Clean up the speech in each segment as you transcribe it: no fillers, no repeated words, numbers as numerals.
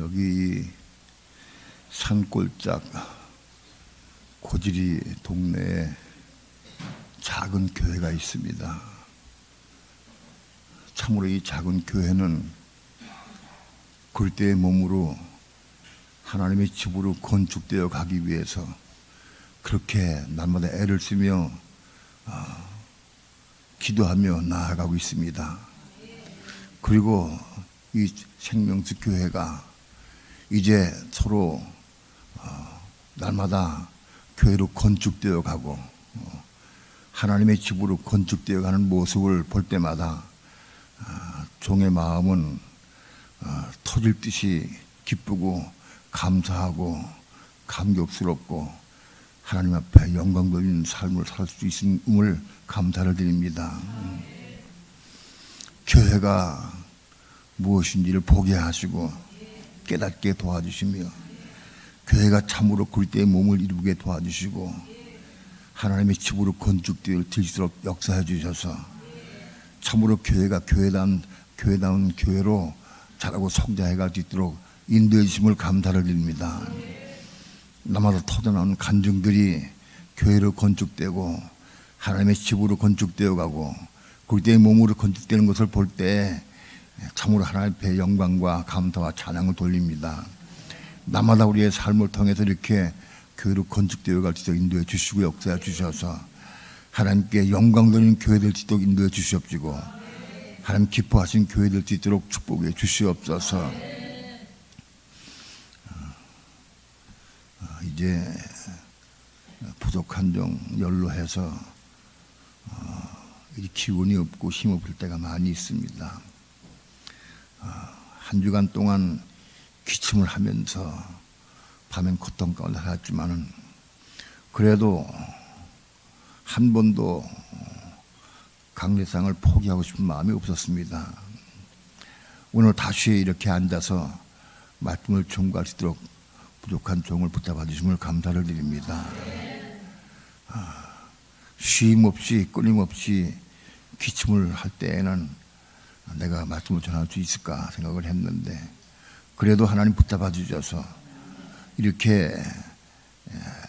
여기 산골짝 고지리 동네에 작은 교회가 있습니다. 참으로 이 작은 교회는 그리스도의 몸으로 하나님의 집으로 건축되어 가기 위해서 그렇게 날마다 애를 쓰며 기도하며 나아가고 있습니다. 그리고 이 생명수 교회가 이제 서로 날마다 교회로 건축되어 가고 하나님의 집으로 건축되어 가는 모습을 볼 때마다 종의 마음은 터질 듯이 기쁘고 감사하고 감격스럽고 하나님 앞에 영광 돌리는 삶을 살 수 있음을 감사를 드립니다. 교회가 무엇인지를 보게 하시고 깨닫게 도와주시며 교회가 참으로 그리스도의 몸을 이루게 도와주시고 하나님의 집으로 건축될 수 있도록 역사해 주셔서 참으로 교회가 교회다운 교회로 자라고 성장해 갈 수 있도록 인도해 주심을 감사를 드립니다. 날마다 터져나오는 간증들이 교회로 건축되고 하나님의 집으로 건축되어 가고 그리스도의 몸으로 건축되는 것을 볼 때 참으로 하나님 앞에 영광과 감사와 찬양을 돌립니다. 날마다 우리의 삶을 통해서 이렇게 교회로 건축되어 갈 수 있도록 인도해 주시고 역사해 주셔서 하나님께 영광 돌리는 교회 될 수 있도록 인도해 주시옵시고 하나님 기뻐하신 교회 될 수 있도록 축복해 주시옵소서. 이제 부족한 종 연로해서 기운이 없고 힘없을 때가 많이 있습니다. 한 주간 동안 기침을 하면서 밤엔 고통 가운데 살았지만은 그래도 한 번도 강례상을 포기하고 싶은 마음이 없었습니다. 오늘 다시 이렇게 앉아서 말씀을 전구할 수 있도록 부족한 종을 붙잡아 주심을 감사를 드립니다. 쉼 없이 끊임없이 기침을 할 때에는 내가 말씀을 전할 수 있을까 생각을 했는데 그래도 하나님 붙잡아 주셔서 이렇게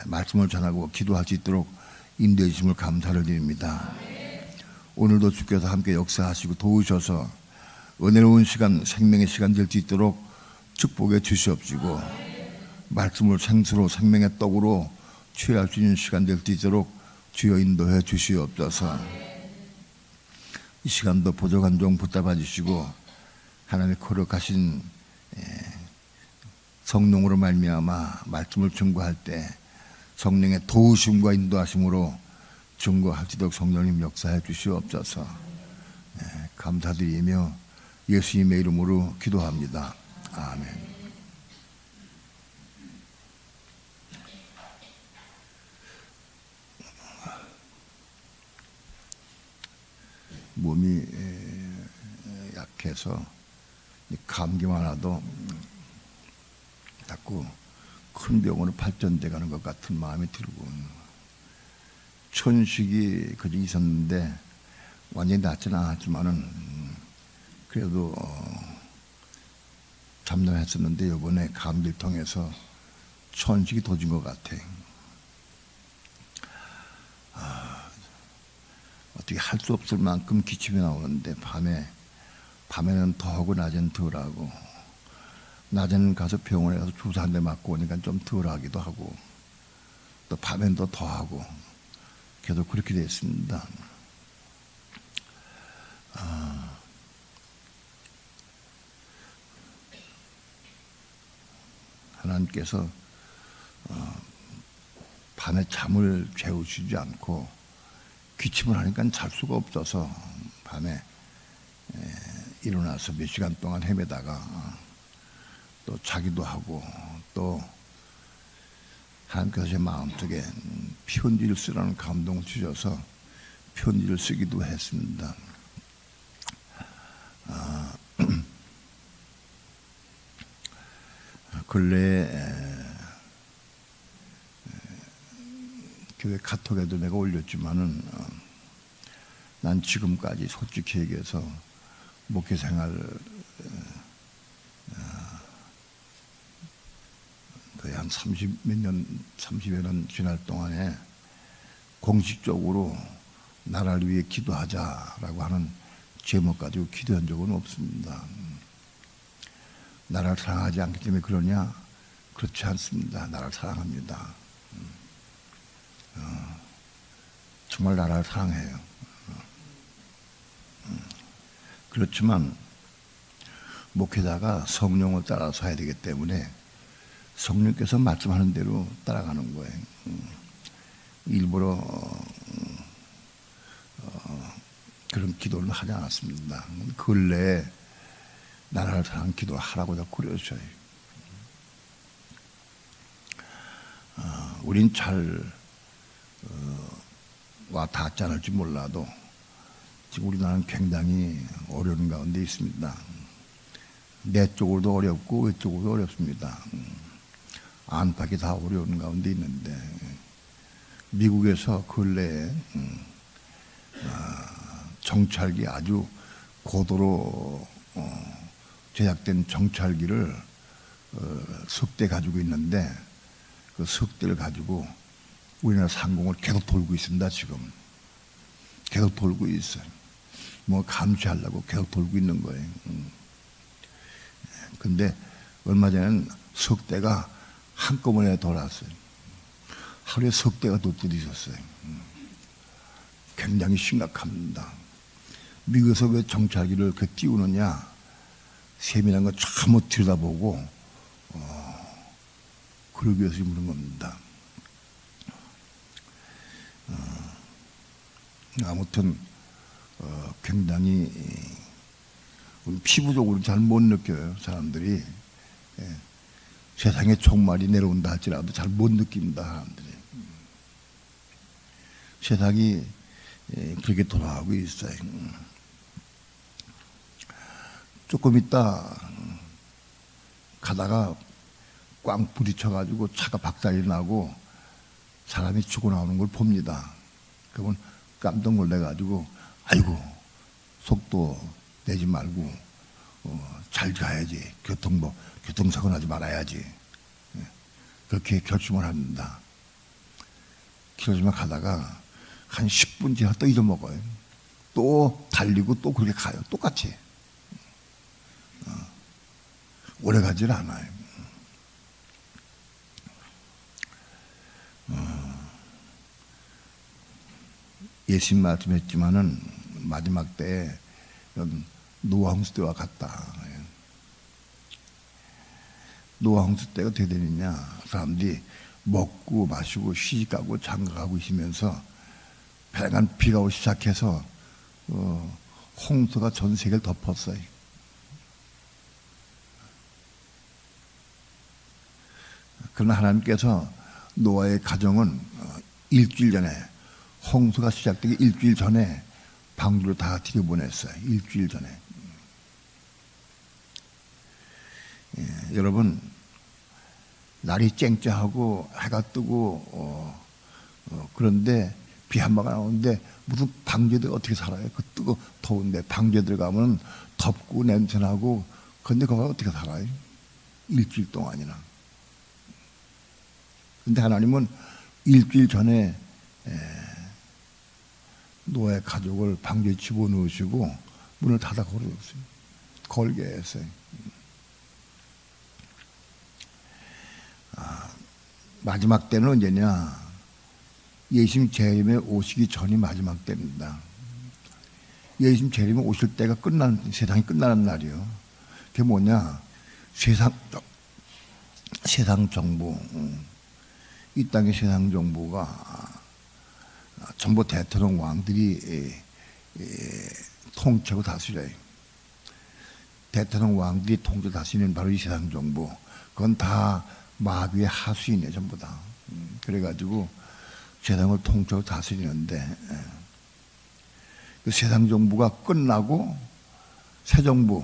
말씀을 전하고 기도할 수 있도록 인도해 주심을 감사를 드립니다. 오늘도 주께서 함께 역사하시고 도우셔서 은혜로운 시간, 생명의 시간 될 수 있도록 축복해 주시옵시고 말씀을 생수로 생명의 떡으로 취할 수 있는 시간 될 수 있도록 주여 인도해 주시옵소서. 이 시간도 부족한 종 붙잡아 주시고 하나님의 거룩하신 성령으로 말미암아 말씀을 증거할 때 성령의 도우심과 인도하심으로 증거할 수 있도록 성령님 역사해 주시옵소서. 감사드리며 예수님의 이름으로 기도합니다. 아멘. 몸이 약해서 감기만 와도 자꾸 큰 병으로 발전돼 가는 것 같은 마음이 들고 천식이 그저 있었는데 완전히 낫지는 않았지만은 그래도 잠잠했었는데 이번에 감기를 통해서 천식이 도진 것 같아. 어떻게 할 수 없을 만큼 기침이 나오는데 밤에는 더하고 낮에는 덜하고 낮에는 가서 병원에 가서 주사 한 대 맞고 오니까 좀 덜하기도 하고 또 밤에는 더 더하고 계속 그렇게 됐습니다. 하나님께서 밤에 잠을 재우시지 않고 기침을 하니까 잘 수가 없어서 밤에 일어나서 몇 시간 동안 헤매다가 또 자기도 하고 또 하나님께서 제 마음속에 편지를 쓰라는 감동을 주셔서 편지를 쓰기도 했습니다. 근래에 교회 카톡에도 내가 올렸지만은 난 지금까지 솔직히 얘기해서 목회 생활 한 30여 년 지날 동안에 공식적으로 나라를 위해 기도하자라고 하는 제목 가지고 기도한 적은 없습니다. 나라를 사랑하지 않기 때문에 그러냐? 그렇지 않습니다. 나라를 사랑합니다. 정말 나라를 사랑해요. 그렇지만 목회자가 성령을 따라서 해야 되기 때문에 성령께서 말씀하는 대로 따라가는 거예요. 일부러 그런 기도를 하지 않았습니다. 근래에 나라를 사랑하는 기도를 하라고 자꾸 그러셔요. 우린 잘 와 닿지 않을지 몰라도 지금 우리나라는 굉장히 어려운 가운데 있습니다. 내 쪽으로도 어렵고 외 쪽으로도 어렵습니다. 안팎이 다 어려운 가운데 있는데 미국에서 근래에 정찰기 아주 고도로 제작된 정찰기를 석 대 가지고 있는데 그 석 대를 가지고 우리나라 상공을 계속 돌고 있습니다. 지금 계속 돌고 있어요. 뭐 감시하려고 계속 돌고 있는 거예요. 근데 얼마 전에는 석 대가 한꺼번에 돌았어요. 하루에 석 대가 또 부딪혔어요. 굉장히 심각합니다. 미국에서 왜 정찰기를 그 띄우느냐? 세밀한 거 전부 들여다보고 그러기 위해서 묻는 겁니다. 아무튼 굉장히 피부적으로 잘 못 느껴요. 사람들이 세상에 종말이 내려온다 할지라도 잘 못 느낀다. 사람들이 세상이 그렇게 돌아가고 있어요. 조금 있다 가다가 꽝 부딪혀가지고 차가 박살이 나고 사람이 죽어 나오는 걸 봅니다. 그러면 깜짝 놀래가지고 아이고 속도 내지 말고 잘 가야지. 교통사고 나지 말아야지. 그렇게 결심을 합니다. 결심을 가다가 한 10분 지나 또 잊어먹어요. 또 달리고 또 그렇게 가요. 똑같이. 오래 가질 않아요. 예수님 말씀했지만은 마지막 때에 노아 홍수 때와 같다. 노아 홍수 때가 어떻게 되느냐? 사람들이 먹고 마시고 시집가고 장가가고 있으면서 배간 비가 오기 시작해서 홍수가 전 세계를 덮었어요. 그러나 하나님께서 노아의 가정은 일주일 전에 홍수가 시작되기 일주일 전에 방주를 다 들여보냈어요. 일주일 전에. 여러분 날이 쨍쨍하고 해가 뜨고 그런데 비 한 방울 나오는데 무슨 방주들 어떻게 살아요? 그 뜨거 더운데 방주에 들어가면 덥고 냄새나고 근데 거기 어떻게 살아요? 일주일 동안이나. 근데 하나님은 일주일 전에 노아의 가족을 방주에 집어넣으시고 문을 닫아 걸게 했어요. 마지막 때는 언제냐? 예수님 재림에 오시기 전이 마지막 때입니다. 예수님 재림에 오실 때가 세상이 끝나는 날이요. 그게 뭐냐? 세상 정부, 이 땅의 세상 정부가 전부 대통령 왕들이 통치하고 다스려요. 대통령 왕들이 통치 다스리는 바로 이 세상 정부. 그건 다 마귀의 하수인이에요, 전부 다. 그래가지고 세상을 통치하고 다스리는데 그 세상 정부가 끝나고 새 정부,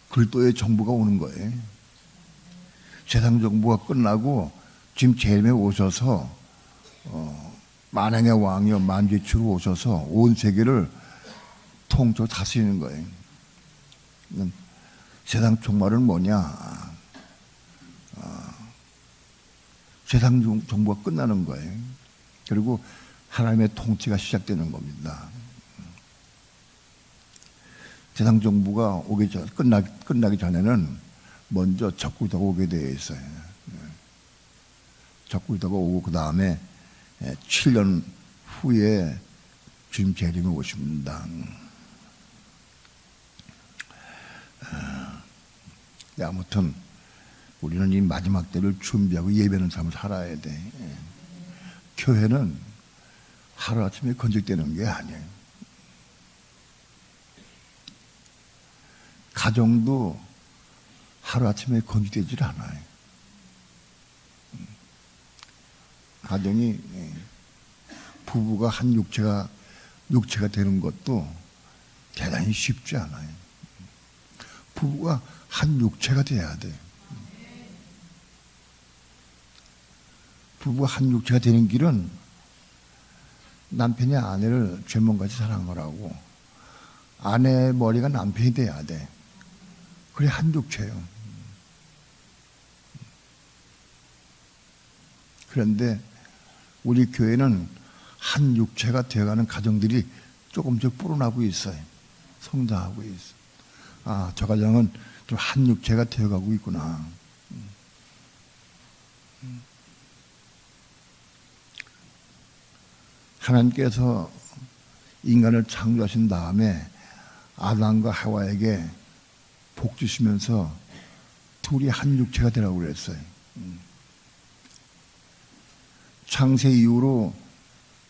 그리스도의 정부가 오는 거예요. 세상 정부가 끝나고 지금 재림에 오셔서 만왕의 왕이여 만주의 주로 오셔서 온 세계를 통치하고 다스리는 거예요. 세상 종말은 뭐냐? 세상 정부가 끝나는 거예요. 그리고 하나님의 통치가 시작되는 겁니다. 세상 정부가 끝나기 전에는 먼저 적그리스도가 오게 되어 있어요. 적그리스도가 오고 그 다음에 7년 후에 주님 재림이 오십니다. 아무튼 우리는 이 마지막 때를 준비하고 예배하는 삶을 살아야 돼. 교회는 하루아침에 건축되는 게 아니에요. 가정도 하루아침에 건축되질 않아요. 가정이 부부가 한 육체가 되는 것도 대단히 쉽지 않아요. 부부가 한 육체가 돼야 돼. 부부가 한 육체가 되는 길은 남편이 아내를 죄문같이 사랑하라고 아내의 머리가 남편이 돼야 돼. 그래 한 육체예요. 그런데 우리 교회는 한 육체가 되어가는 가정들이 조금씩 불어나고 있어요. 성장하고 있어. 아, 저 가정은 좀 한 육체가 되어가고 있구나. 하나님께서 인간을 창조하신 다음에 아담과 하와에게 복 주시면서 둘이 한 육체가 되라고 그랬어요. 창세 이후로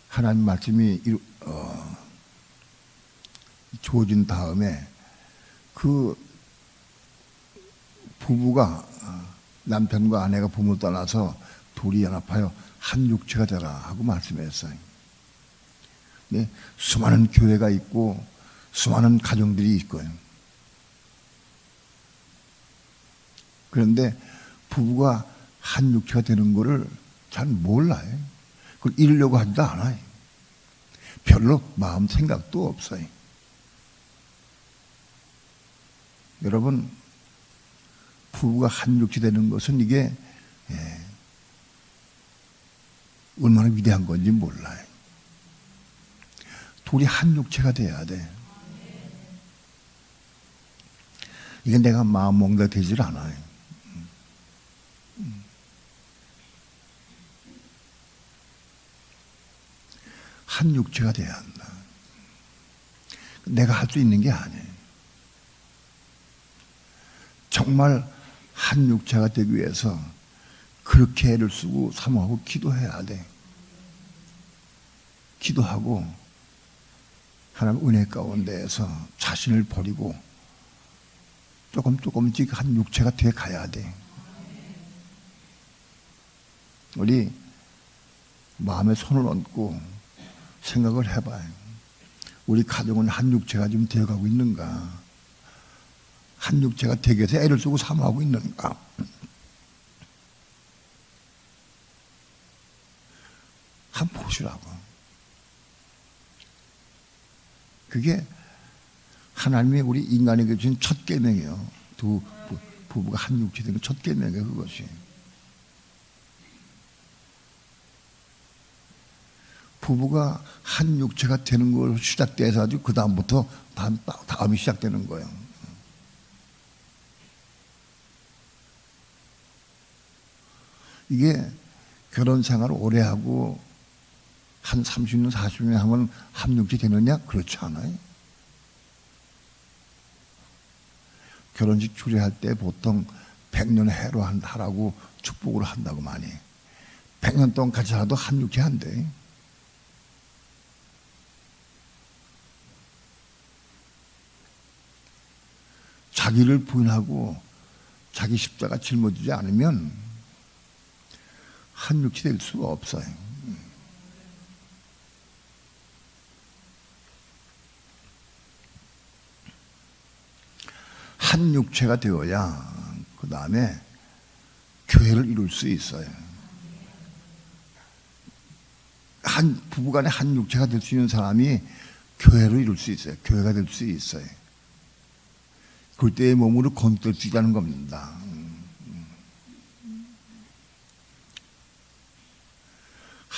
하나님 말씀이 주어진 다음에 그 부부가 남편과 아내가 부모를 떠나서 둘이 연합하여 한 육체가 되라 하고 말씀했어요. 네, 수많은 교회가 있고 수많은 가정들이 있고요. 그런데 부부가 한 육체가 되는 것을 잘 몰라요. 그걸 이루려고 하지도 않아요. 별로 마음 생각도 없어요. 여러분, 부부가 한 육체 되는 것은 이게 얼마나 위대한 건지 몰라요. 둘이 한 육체가 돼야 돼. 이게 내가 마음 먹는다 되질 않아요. 한 육체가 돼야 한다. 내가 할 수 있는 게 아니에요. 정말 한 육체가 되기 위해서 그렇게 애를 쓰고 사모하고 기도해야 돼. 기도하고 하나님 은혜 가운데에서 자신을 버리고 조금씩 한 육체가 돼 가야 돼. 우리 마음에 손을 얹고 생각을 해봐요. 우리 가정은 한 육체가 좀 되어가고 있는가? 한 육체가 되게 해서 애를 쓰고 사모하고 있는가? 한번 보시라고. 그게 하나님이 우리 인간에게 주신 첫 계명이에요. 두 부부가 한 육체 되는 첫 계명이에요. 그것이. 부부가 한 육체가 되는 걸로 시작돼서 아주 그 다음부터 다음이 시작되는 거예요. 이게 결혼 생활을 오래 하고 한 30년, 40년 하면 한 육체 되느냐? 그렇지 않아요. 결혼식 주례할 때 보통 100년 해로 하라고 축복을 한다고 많이. 100년 동안 같이 살아도 한 육체 안 돼. 자기를 부인하고 자기 십자가 짊어지지 않으면 한 육체 될 수가 없어요. 한 육체가 되어야 그 다음에 교회를 이룰 수 있어요. 한 부부간에 한 육체가 될 수 있는 사람이 교회를 이룰 수 있어요. 교회가 될 수 있어요. 그때의 몸으로 건들 수 있다는 겁니다.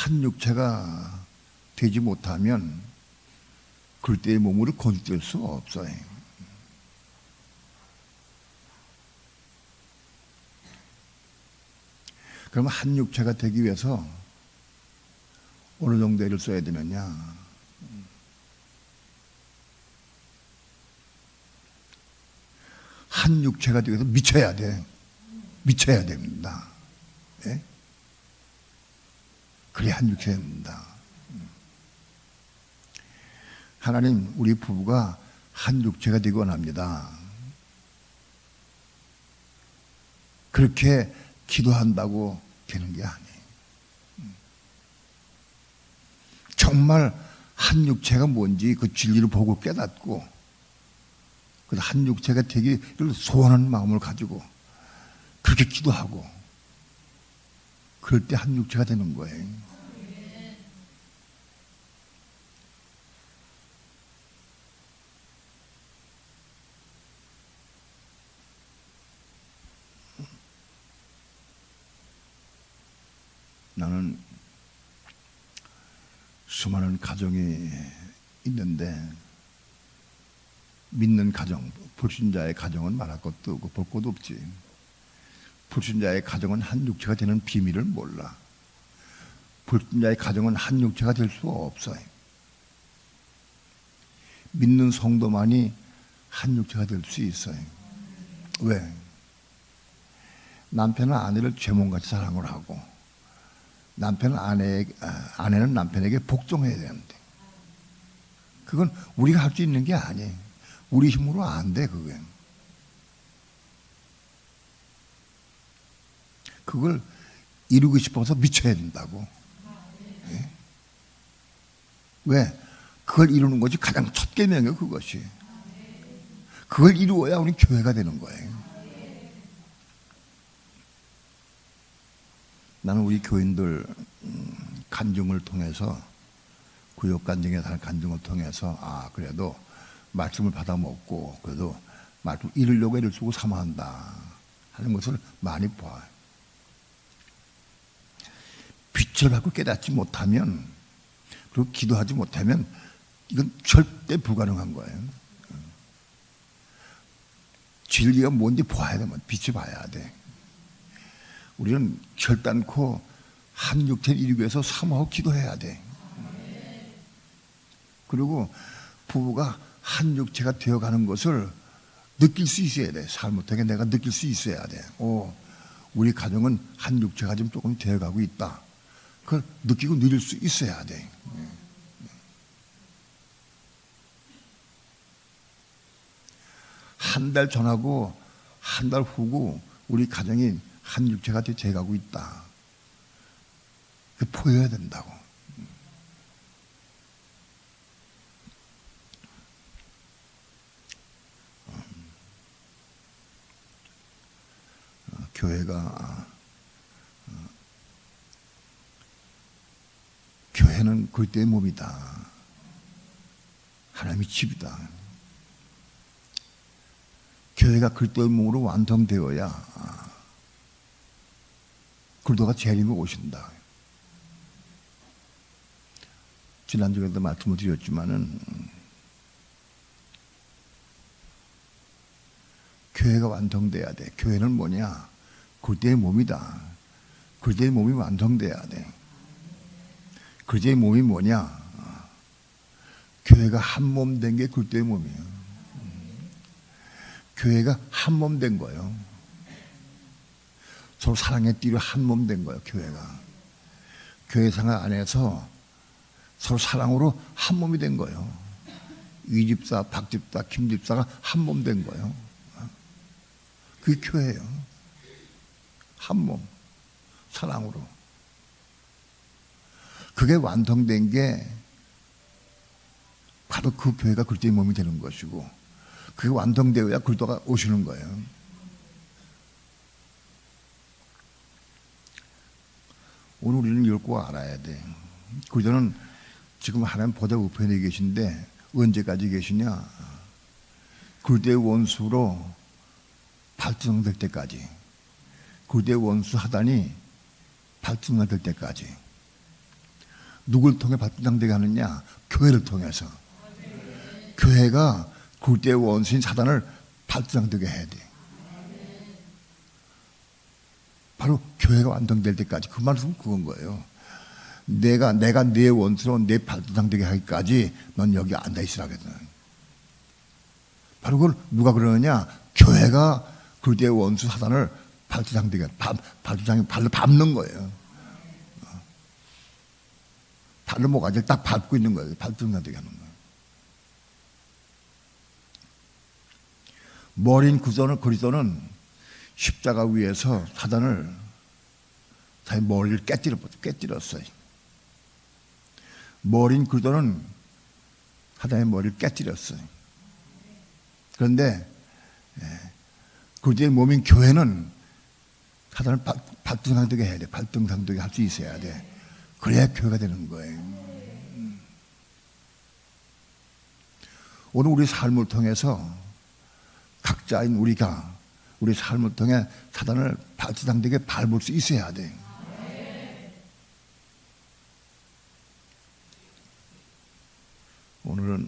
한 육체가 되지 못하면 그때의 몸으로 건축될 수 없어요. 그러면 한 육체가 되기 위해서 어느 정도 애를 써야 되느냐? 한 육체가 되기 위해서 미쳐야 돼. 미쳐야 됩니다. 예? 그래 한 육체가 됩니다. 하나님, 우리 부부가 한 육체가 되기 원합니다. 그렇게 기도한다고 되는 게 아니에요. 정말 한 육체가 뭔지 그 진리를 보고 깨닫고 그래서 한 육체가 되기를 소원하는 마음을 가지고 그렇게 기도하고 그럴 때 한 육체가 되는 거예요. 나는 수많은 가정이 있는데 믿는 가정, 불신자의 가정은 말할 것도 없고 볼 것도 없지. 불신자의 가정은 한 육체가 되는 비밀을 몰라. 불신자의 가정은 한 육체가 될 수 없어요. 믿는 성도만이 한 육체가 될 수 있어요. 왜? 남편은 아내를 죄몽같이 사랑을 하고 남편은 아내는 남편에게 복종해야 되는데 그건 우리가 할 수 있는 게 아니에요. 우리 힘으로 안 돼, 그게. 그걸 이루고 싶어서 미쳐야 된다고. 예? 왜? 그걸 이루는 것이 가장 첫 계명이에요, 그것이. 그걸 이루어야 우리 교회가 되는 거예요. 나는 우리 교인들 간증을 통해서 구역 간증에 대한 간증을 통해서 그래도 말씀을 받아 먹고 그래도 말씀 이루려고 애를 쓰고 사모한다 하는 것을 많이 봐요. 빛을 받고 깨닫지 못하면 그리고 기도하지 못하면 이건 절대 불가능한 거예요. 진리가 뭔지 봐야 되면 빛이 봐야 돼. 우리는 결단코 한 육체를 이루기 위해서 사모하고 기도해야 돼. 그리고 부부가 한 육체가 되어가는 것을 느낄 수 있어야 돼. 잘못하게 내가 느낄 수 있어야 돼. 우리 가정은 한 육체가 좀 조금 되어가고 있다. 그걸 느끼고 누릴 수 있어야 돼. 한 달 전하고 한 달 후고 우리 가정이 한 육체가 되어가고 있다. 그 보여야 된다고. 교회는 그리스도의 몸이다. 하나님의 집이다. 교회가 그리스도의 몸으로 완성되어야 그리스도가 재림에 오신다. 지난주에도 말씀을 드렸지만은 교회가 완성돼야 돼. 교회는 뭐냐? 그리스도의 몸이다. 그리스도의 몸이 완성돼야 돼. 그리스도의 몸이 뭐냐? 교회가 한 몸 된 게 그리스도의 몸이에요. 교회가 한 몸 된 거예요. 서로 사랑의 띠로 한 몸 된 거예요. 교회가. 교회 생활 안에서 서로 사랑으로 한 몸이 된 거예요. 이 집사, 박 집사, 김 집사가 한 몸 된 거예요. 그게 교회예요. 한 몸, 사랑으로. 그게 완성된 게 바로 그 교회가 그리스도의 몸이 되는 것이고 그게 완성되어야 그리스도가 오시는 거예요. 오늘 우리는 이걸 꼭 알아야 돼. 그리스도는 지금 하나님 보좌 우편에 계신데 언제까지 계시냐? 그리스도의 원수로 발등될 때까지. 그리스도의 원수 하다니 발등될 때까지. 누굴 통해 발등상되게 하느냐? 교회를 통해서. 교회가 굴대의 원수인 사단을 발등상되게 해야 돼. 바로 교회가 완성될 때까지 그 말씀은 그건 거예요. 내가 내 원수로 내 발등상되게 하기까지 넌 여기 앉아 있으라 그랬잖아요. 바로 그걸 누가 그러느냐? 교회가 굴대의 원수 사단을 발등상되게 발등상에 발로 밟는 거예요. 발로 모가지를 딱 밟고 있는 거예요. 발등상되게 하는 거예요. 머린 그리스도는 십자가 위에서 사단을 자기 머리를 깨뜨렸어요. 머린 그리스도는 사단의 머리를 깨뜨렸어요. 그런데 그리스도의 몸인 교회는 사단을 발등상되게 해야 돼. 발등상되게 할 수 있어야 돼. 그래야 교회가 되는 거예요. 오늘 우리 삶을 통해서 각자인 우리가 우리 삶을 통해 사단을 발등상되게 밟을 수 있어야 돼. 오늘은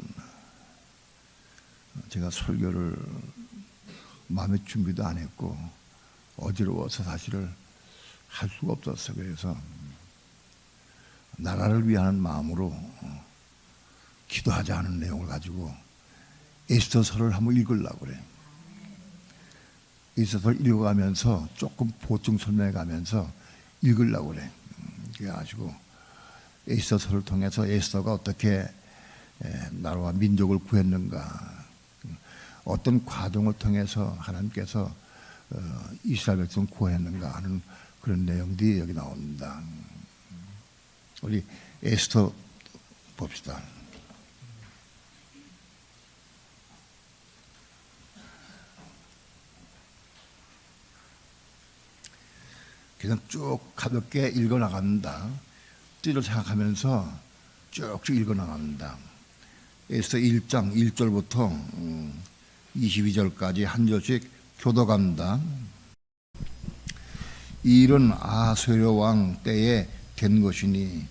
제가 설교를 마음의 준비도 안 했고 어지러워서 사실을 할 수가 없었어요. 그래서 나라를 위한 마음으로 기도하자 하는 내용을 가지고 에스더서를 한번 읽으려고 그래요. 에스더서를 읽어가면서 조금 보충 설명해가면서 읽으려고 그래요. 그래가지고 에스더서를 통해서 에스더가 어떻게 나라와 민족을 구했는가, 어떤 과정을 통해서 하나님께서 이스라엘 백성을 구했는가 하는 그런 내용들이 여기 나옵니다. 우리 에스더 봅시다. 그냥 쭉 가볍게 읽어나갑니다. 뜻을 생각하면서 쭉쭉 읽어나갑니다. 에스더 1장 1절부터 22절까지 한 절씩 교도갑니다. 이 일은 아하수에로 왕 때에 된 것이니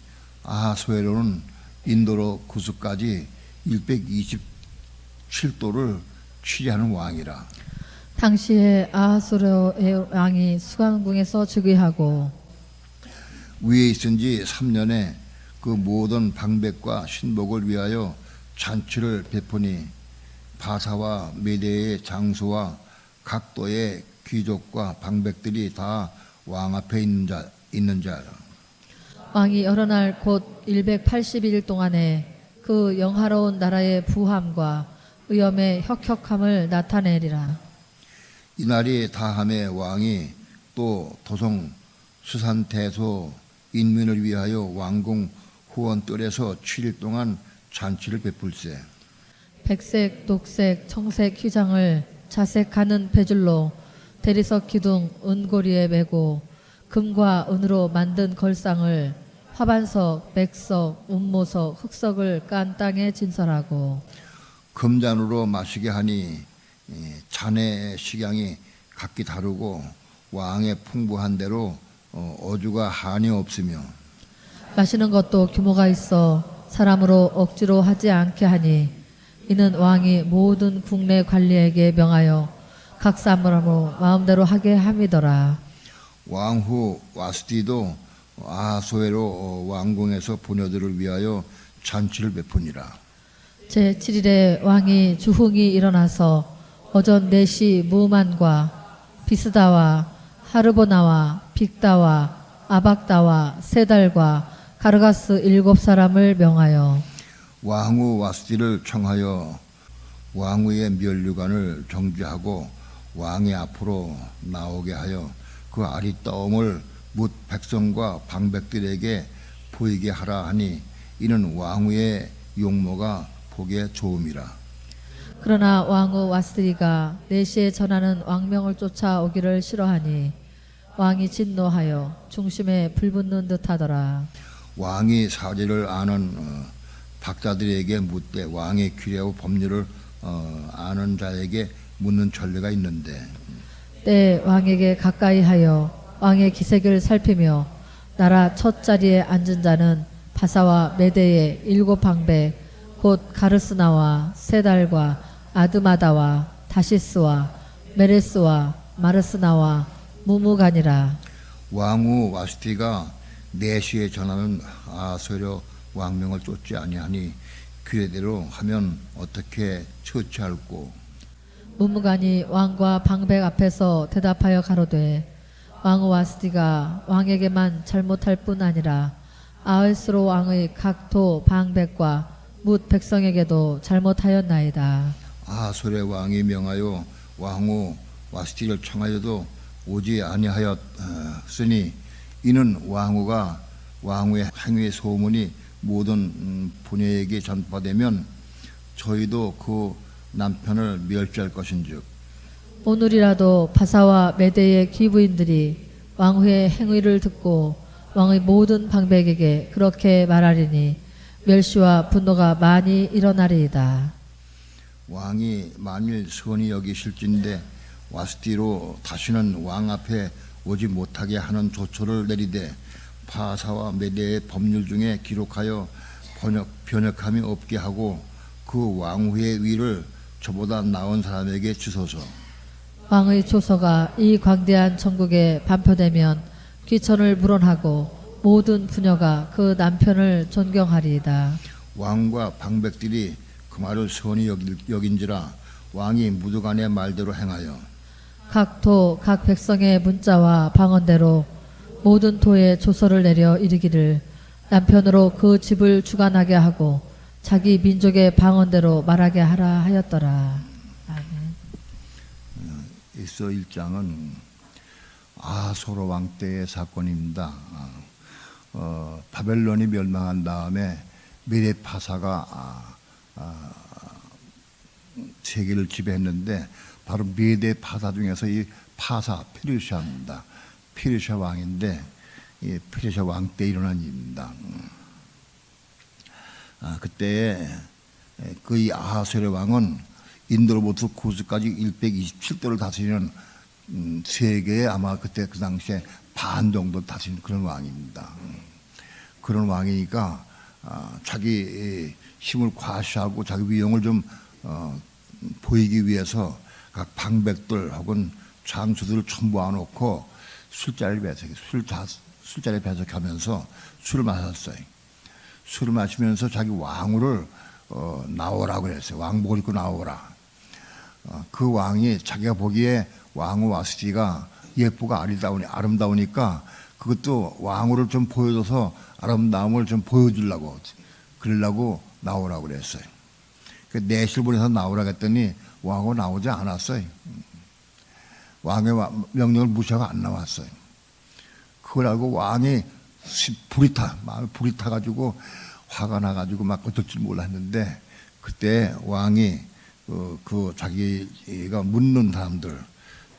아하수에로는 인도로 구스까지 127도를 취재하는 왕이라. 당시에 아하수에로 왕이 수강궁에서 즉위하고 위에 있은 지 3년에 그 모든 방백과 신복을 위하여 잔치를 베푸니 바사와 메대의 장수와 각도의 귀족과 방백들이 다 왕 앞에 있는 자라. 왕이 여러 날 곧 180일 동안에 그 영화로운 나라의 부함과 의엄의 혁혁함을 나타내리라. 이날이 다함에 왕이 또 도성 수산대소 인민을 위하여 왕궁 후원뜰에서 7일 동안 잔치를 베풀세. 백색, 녹색, 청색 휘장을 자색하는 배줄로 대리석 기둥 은고리에 메고 금과 은으로 만든 걸상을 화반석, 백석, 운모석, 흑석을 깐 땅에 진설하고 금잔으로 마시게 하니 잔의 식양이 각기 다르고 왕의 풍부한 대로 어주가 한이 없으며 마시는 것도 규모가 있어 사람으로 억지로 하지 않게 하니 이는 왕이 모든 국내 관리에게 명하여 각 사람으로 마음대로 하게 함이더라. 왕후 와스디도 아하수에로 왕궁에서 보녀들을 위하여 잔치를 베푸니라. 제7일에 왕이 주흥이 일어나서 어전 네시 무만과 비스다와 하르보나와 빅다와 아박다와 세달과 가르가스 7사람을 명하여 왕후 와스디를 청하여 왕후의 면류관을 정지하고 왕의 앞으로 나오게 하여 그 아리따움을 뭇 백성과 방백들에게 보이게 하라 하니 이는 왕후의 용모가 보기에 좋음이라. 그러나 왕후 와스디가 네시에 전하는 왕명을 쫓아오기를 싫어하니 왕이 진노하여 중심에 불붙는 듯하더라. 왕이 사제를 아는 박사들에게 묻되 왕의 규례와 법률을 아는 자에게 묻는 전례가 있는데 때 왕에게 가까이 하여 왕의 기색을 살피며 나라 첫 자리에 앉은 자는 바사와 메대의 7 방백 곧 가르스나와 세달과 아드마다와 다시스와 메레스와 마르스나와 무무간이라. 왕후 와스티가 내시에 전하는 아하스웨로 왕명을 쫓지 아니하니 규례대로 하면 어떻게 처치할꼬. 무무간이 왕과 방백 앞에서 대답하여 가로되 왕후 와스티가 왕에게만 잘못할 뿐 아니라 아하스로 왕의 각도 방백과 뭇 백성에게도 잘못하였나이다. 아하스웨 왕이 명하여 왕후 와스티를 청하여도 오지 아니하였으니 이는 왕후가 왕후의 행위의 소문이 모든 부녀에게 전파되면 저희도 그 남편을 멸시할 것인즉 오늘이라도 바사와 메대의 기부인들이 왕후의 행위를 듣고 왕의 모든 방백에게 그렇게 말하리니 멸시와 분노가 많이 일어나리이다. 왕이 만일 선히 여기실진데 와스티로 다시는 왕 앞에 오지 못하게 하는 조처를 내리되 바사와 메대의 법률 중에 기록하여 변역함이 없게 하고 그 왕후의 위를 저보다 나은 사람에게 주소서. 왕의 조서가 이 광대한 천국에 반표되면 귀천을 물원하고 모든 부녀가 그 남편을 존경하리이다. 왕과 방백들이 그 말을 선히 여긴지라 왕이 무두간의 말대로 행하여 각 도 각 백성의 문자와 방언대로 모든 도에 조서를 내려 이르기를 남편으로 그 집을 주관하게 하고 자기 민족의 방언대로 말하게 하라 하였더라. 아멘. 에서 1장은 아하스웨로 왕 때의 사건입니다. 바벨론이 멸망한 다음에 메대 파사가 세계를 지배했는데 바로 메대 파사 중에서 이 파사 페르시아입니다. 페르시아 왕인데 이 페르시아 왕 때 일어난 일입니다. 그때 그 이 아하스웨로 왕은 인도로부터 구스까지 127도를 다스리는 세계에 아마 그때 그 당시에 반 정도 다스리는 그런 왕입니다. 그런 왕이니까 자기 힘을 과시하고 자기 위용을 좀 보이기 위해서 각 방백들 혹은 장수들을 첨부해놓고 술자리 배석하면서 술을 마셨어요. 술을 마시면서 자기 왕후를 나오라고 그랬어요. 왕복을 입고 나오라. 그 왕이 자기가 보기에 왕후 와스티가 예쁘고 아름다우니까 그것도 왕후를 좀 보여줘서 아름다움을 좀 보여주려고 그러려고 나오라고 그랬어요. 그 내실 보내서 나오라고 했더니 왕후 나오지 않았어요. 왕의 명령을 무시하고 안 나왔어요. 그걸 알고 왕이 마음에 불이 타가지고 화가 나가지고 막 어쩔 줄 몰랐는데 그때 왕이 그 자기가 묻는 사람들,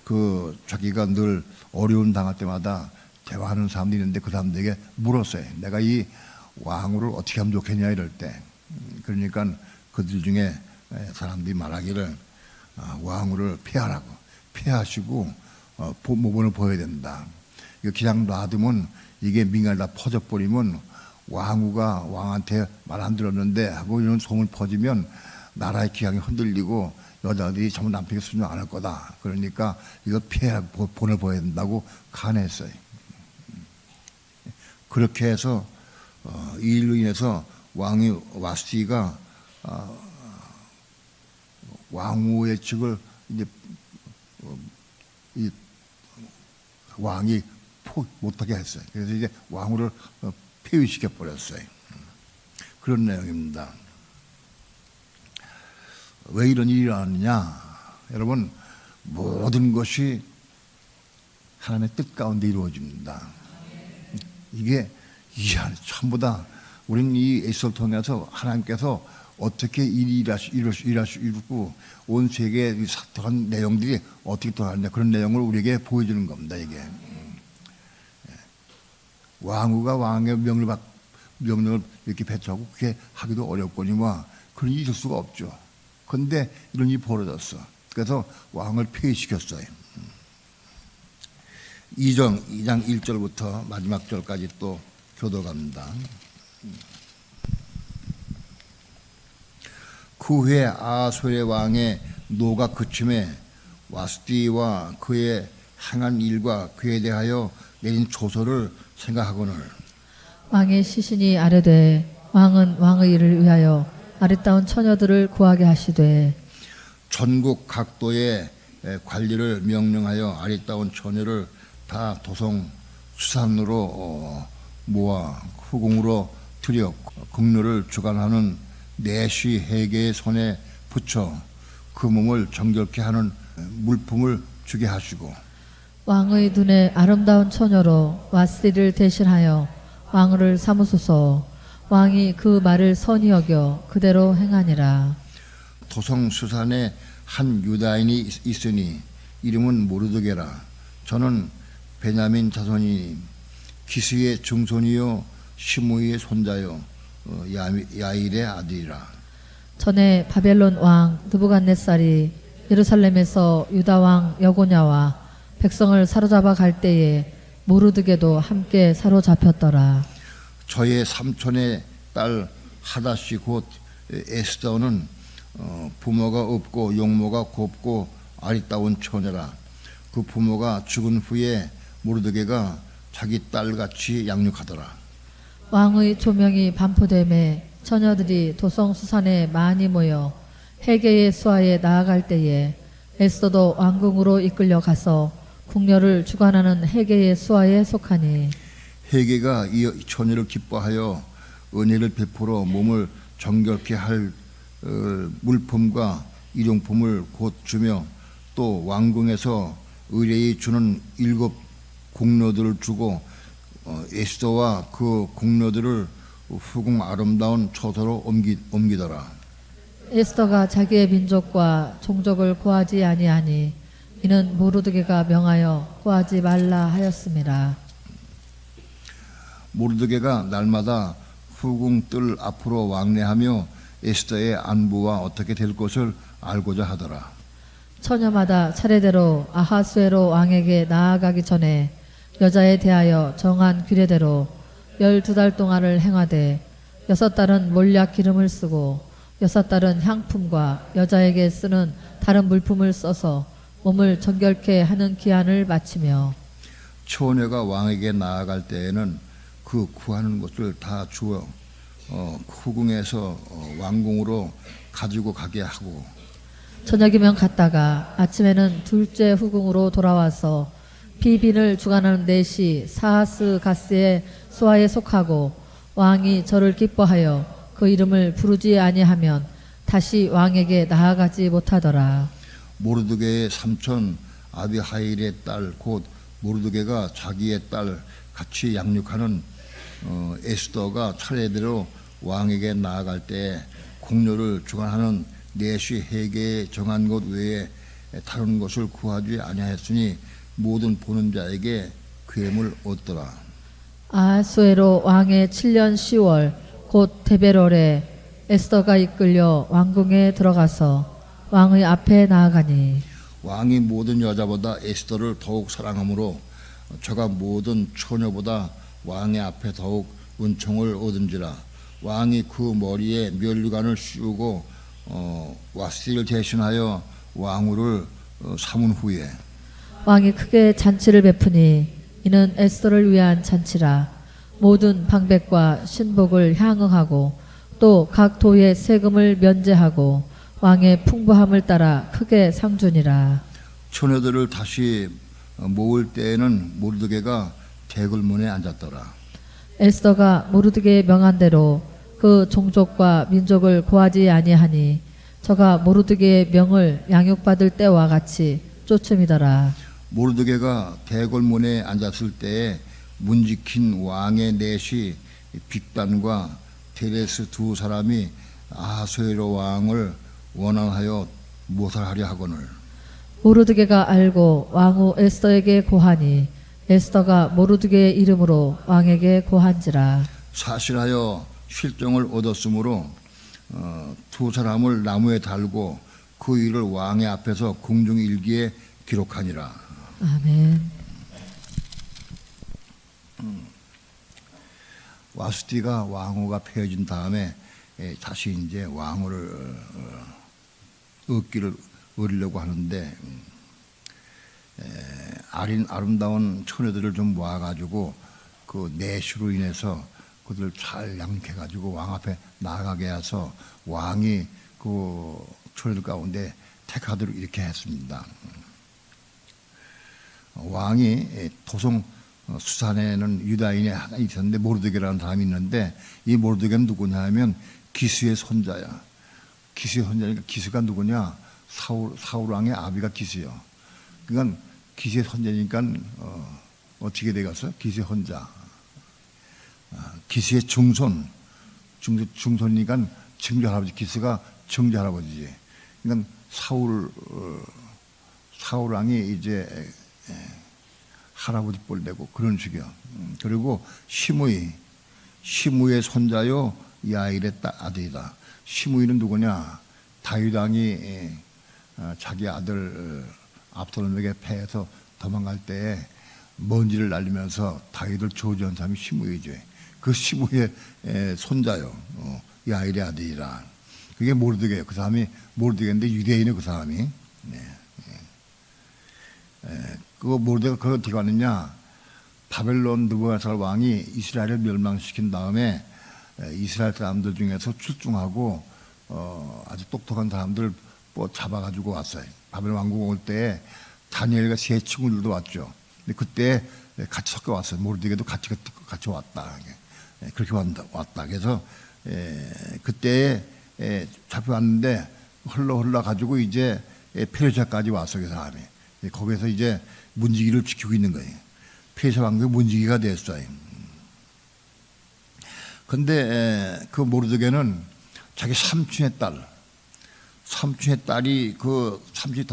그 자기가 늘 어려움 당할 때마다 대화하는 사람들이 있는데 그 사람들에게 물었어요. 내가 이 왕후를 어떻게 하면 좋겠냐 이럴 때. 그러니까 그들 중에 사람들이 말하기를 왕후를 폐하시고 모본을 보여야 된다. 이거 그냥 놔두면 이게 민간에 다 퍼져버리면 왕후가 왕한테 말 안 들었는데 하고 이런 소문 퍼지면 나라의 기강이 흔들리고 여자들이 전부 남편에게 순종 안 할 거다. 그러니까 이거 피하고 본을 보여야 된다고 간했어요. 그렇게 해서 이 일로 인해서 왕이 와스티가 왕후의 측을 이제 이 왕이 못하게 했어요. 그래서 이제 왕후를 폐위시켜 버렸어요. 그런 내용입니다. 왜 이런 일이 일어났느냐? 여러분, 모든 것이 하나님의 뜻 가운데 이루어집니다. 이게 전부 다 우리는 이 에스더를 통해서 하나님께서 어떻게 이루고 온 세계의 사토한 내용들이 어떻게 돌아가느냐 그런 내용을 우리에게 보여주는 겁니다. 이게 왕후가 왕의 명령을 이렇게 배척하고 그게 하기도 어렵거니와 그런 일이 있을 수가 없죠. 그런데 이런 일이 벌어졌어. 그래서 왕을 폐위시켰어요. 2장 1절부터 마지막 절까지 또 교도갑니다. 그 후에 아하수에르 왕의 노가 그침에 와스디와 그의 행한 일과 그에 대하여 내린 조서를 생각하거늘 왕의 시신이 아뢰되 왕은 왕의 일을 위하여 아리따운 처녀들을 구하게 하시되 전국 각도의 관리를 명령하여 아리따운 처녀를 다 도성 수산으로 모아 후궁으로 들여 국료를 주관하는 내시 해계의 손에 붙여 그 몸을 정결케 하는 물품을 주게 하시고 왕의 눈에 아름다운 처녀로 와스디를 대신하여 왕을 삼으소서. 왕이 그 말을 선히 여겨 그대로 행하니라. 도성 수산에 한 유다인이 있으니 이름은 모르드게라. 저는 베냐민 자손이니 기스의 증손이요 시므이의 손자요 야일의 아들이라. 전에 바벨론 왕 느부갓네살이 예루살렘에서 유다 왕 여고냐와 백성을 사로잡아 갈 때에 모르드게도 함께 사로잡혔더라. 저의 삼촌의 딸 하다시 곧 에스더는 부모가 없고 용모가 곱고 아리따운 처녀라. 그 부모가 죽은 후에 모르드게가 자기 딸같이 양육하더라. 왕의 조명이 반포됨에 처녀들이 도성 수산에 많이 모여 해계의 수하에 나아갈 때에 에스더도 왕궁으로 이끌려 가서 궁녀를 주관하는 해계의 수하에 속하니 해계가 이 처녀를 기뻐하여 은혜를 베풀어 몸을 정결케 할 물품과 일용품을 곧 주며 또 왕궁에서 의뢰이 주는 7 궁녀들을 주고 에스더와 그 궁녀들을 후궁 아름다운 처소로 옮기더라. 에스더가 자기의 민족과 종족을 구하지 아니하니 이는 모르드게가 명하여 구하지 말라 하였습니다. 모르드게가 날마다 후궁 뜰 앞으로 왕래하며 에스더의 안부와 어떻게 될 것을 알고자 하더라. 처녀마다 차례대로 아하수에로 왕에게 나아가기 전에 여자에 대하여 정한 규례대로 12달 동안을 행하되 6달은 몰약 기름을 쓰고 6달은 향품과 여자에게 쓰는 다른 물품을 써서 몸을 정결케 하는 기한을 마치며 처녀가 왕에게 나아갈 때에는 그 구하는 것을 다 주어 후궁에서 왕궁으로 가지고 가게 하고 저녁이면 갔다가 아침에는 둘째 후궁으로 돌아와서 비빈을 주관하는 넷이 사하스 가스의 수하에 속하고 왕이 저를 기뻐하여 그 이름을 부르지 아니하면 다시 왕에게 나아가지 못하더라. 모르드게의 삼촌 아비하일의 딸 곧 모르드게가 자기의 딸 같이 양육하는 에스더가 차례대로 왕에게 나아갈 때 궁녀를 주관하는 내시 해계에 정한 것 외에 다른 것을 구하지 아니하였으니 모든 보는 자에게 괴물 얻더라. 아하수에로 왕의 7년 10월 곧 데베롤에 에스더가 이끌려 왕궁에 들어가서 왕의 앞에 나아가니 왕이 모든 여자보다 에스더를 더욱 사랑하므로 저가 모든 처녀보다 왕의 앞에 더욱 은총을 얻은지라. 왕이 그 머리에 면류관을 씌우고 와스디를 대신하여 왕후를 삼은 후에 왕이 크게 잔치를 베푸니 이는 에스더를 위한 잔치라. 모든 방백과 신복을 향응하고 또 각 도의 세금을 면제하고 왕의 풍부함을 따라 크게 상준이라. 처녀들을 다시 모을 때에는 모르드게가 대궐문에 앉았더라. 에스더가 모르드게의 명한 대로 그 종족과 민족을 구하지 아니하니 저가 모르드게의 명을 양육받을 때와 같이 쫓음이더라. 모르드게가 대궐문에 앉았을 때에 문지킨 왕의 넷이 빅단과 데레스 두 사람이 아하수에로 왕을 원하여 무엇을 하려 하거늘 모르드게가 알고 왕후 에스더에게 고하니 에스더가 모르드게의 이름으로 왕에게 고한지라. 사실하여 실정을 얻었으므로 두 사람을 나무에 달고 그 일을 왕의 앞에서 궁중일기에 기록하니라. 아멘. 와수티가 왕후가 폐해진 다음에 다시 이제 왕후를 얻기를 얻으려고 하는데 아름다운 처녀들을 좀 모아가지고 그 내시로 인해서 그들을 잘 양육해가지고 왕 앞에 나아가게 해서 왕이 그 처녀들 가운데 택하도록 이렇게 했습니다. 왕이 도성 수산에는 유다인이 하나 있었는데 모르드게라는 사람이 있는데 이 모르드게는 누구냐 하면 기스의 손자야. 기스의 손자니까 기스가 누구냐? 사울 왕의 아비가 기스요. 그러니까 기스의 손자니까 어떻게 되겠어? 기스의 손자. 기스의 중손이니까 증조 할아버지. 기스가 증조 할아버지지. 그러니까 사울 왕이 이제 할아버지 뻘 되고 그런 식이요. 그리고 시므의 손자요 야일의 아들이다. 시므이는 누구냐? 다윗 왕이 자기 아들 압살롬에게 패해서 도망갈 때에 먼지를 날리면서 다윗을 저주한 사람이 시므이죠. 그 시므의 손자요 야일의 아들이라. 그게 모르드게예요. 그 사람이 모르드게인데 유대인의 그 사람이. 그거 모르드게가 그걸 어떻게 왔느냐? 바벨론 느부갓네살 왕이 이스라엘을 멸망시킨 다음에 이스라엘 사람들 중에서 출중하고 아주 똑똑한 사람들 잡아가지고 왔어요. 바벨론 왕국 올 때 다니엘과 세 친구들도 왔죠. 근데 그때 같이 섞여 왔어요. 모르드게도 같이 왔다. 그렇게 왔다. 그래서 그때 잡혀왔는데 흘러 가지고 이제 페르시아까지 왔어 그 사람이. 거기서 이제 문지기를 지키고 있는 거예요. 페르시아 왕국의 문지기가 됐어요. 근데 그 모르드게는 자기 삼촌의 딸이 그 삼촌이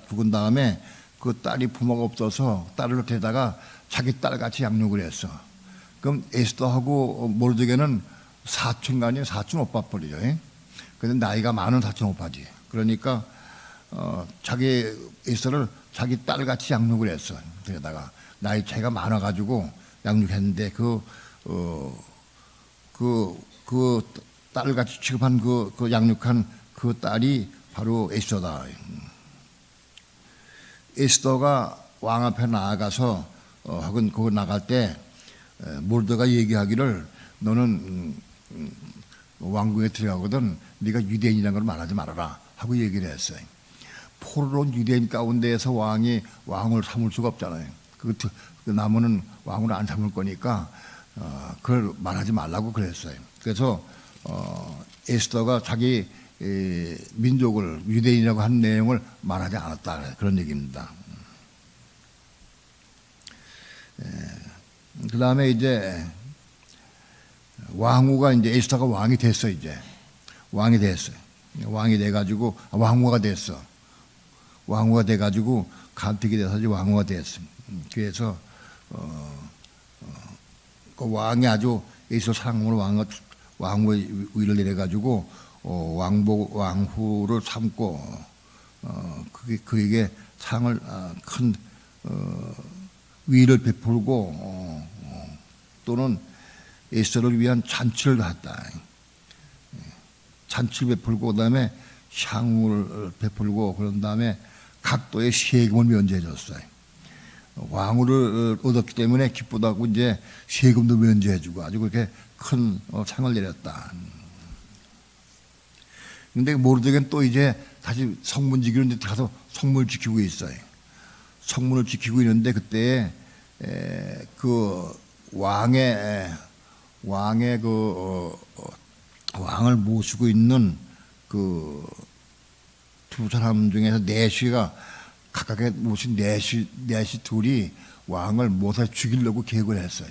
죽은 다음에 그 딸이 부모가 없어서 딸을 데다가 자기 딸같이 양육을 했어. 그럼 에스더하고 모르드게는 사촌간이 사촌 오빠 뻘이죠. 근데 나이가 많은 사촌 오빠지. 그러니까 자기 에스더를 자기 딸같이 양육을 했어. 그러다가 나이 차이가 많아가지고 양육했는데 그 딸같이 취급한 그 양육한 그 딸이 바로 에스더다. 에스더가 왕 앞에 나아가서 그거 나갈 때 모르드게가 얘기하기를 너는 왕궁에 들어가거든 네가 유대인이라는 걸 말하지 말아라 하고 얘기를 했어요. 포로로운 유대인 가운데에서 왕이 왕을 삼을 수가 없잖아요. 그 나무는 왕을 안 삼을 거니까 그걸 말하지 말라고 그랬어요. 그래서 에스더가 자기 민족을 유대인이라고 한 내용을 말하지 않았다 그런 얘기입니다. 그 다음에 이제 왕후가 이제 에스더가 왕이 됐어. 이제 왕이 됐어요. 왕이 돼가지고 왕후가 됐어. 왕후가 돼가지고 간택이 돼서 이제 왕후가 됐어. 그래서 그 왕이 아주 에스더 사랑으로 왕후의 위를 내려가지고 왕후를 삼고 그에게 상을 큰 위를 베풀고 또는 에스더를 위한 잔치를 갖다. 잔치를 베풀고 그다음에 향을 베풀고 그런 다음에 각도의 세금을 면제해 줬어요. 왕후를 얻었기 때문에 기쁘다고 이제 세금도 면제해 주고 아주 그렇게 큰 상을 내렸다. 근데 모르드게는 또 이제 다시 성문 지키러 이제 가서 성문을 지키고 있어요. 성문을 지키고 있는데 그때 그 왕을 모시고 있는 그 두 사람 중에서 내시가 각각의 모신 내시 둘이 왕을 못해 죽이려고 계획을 했어요.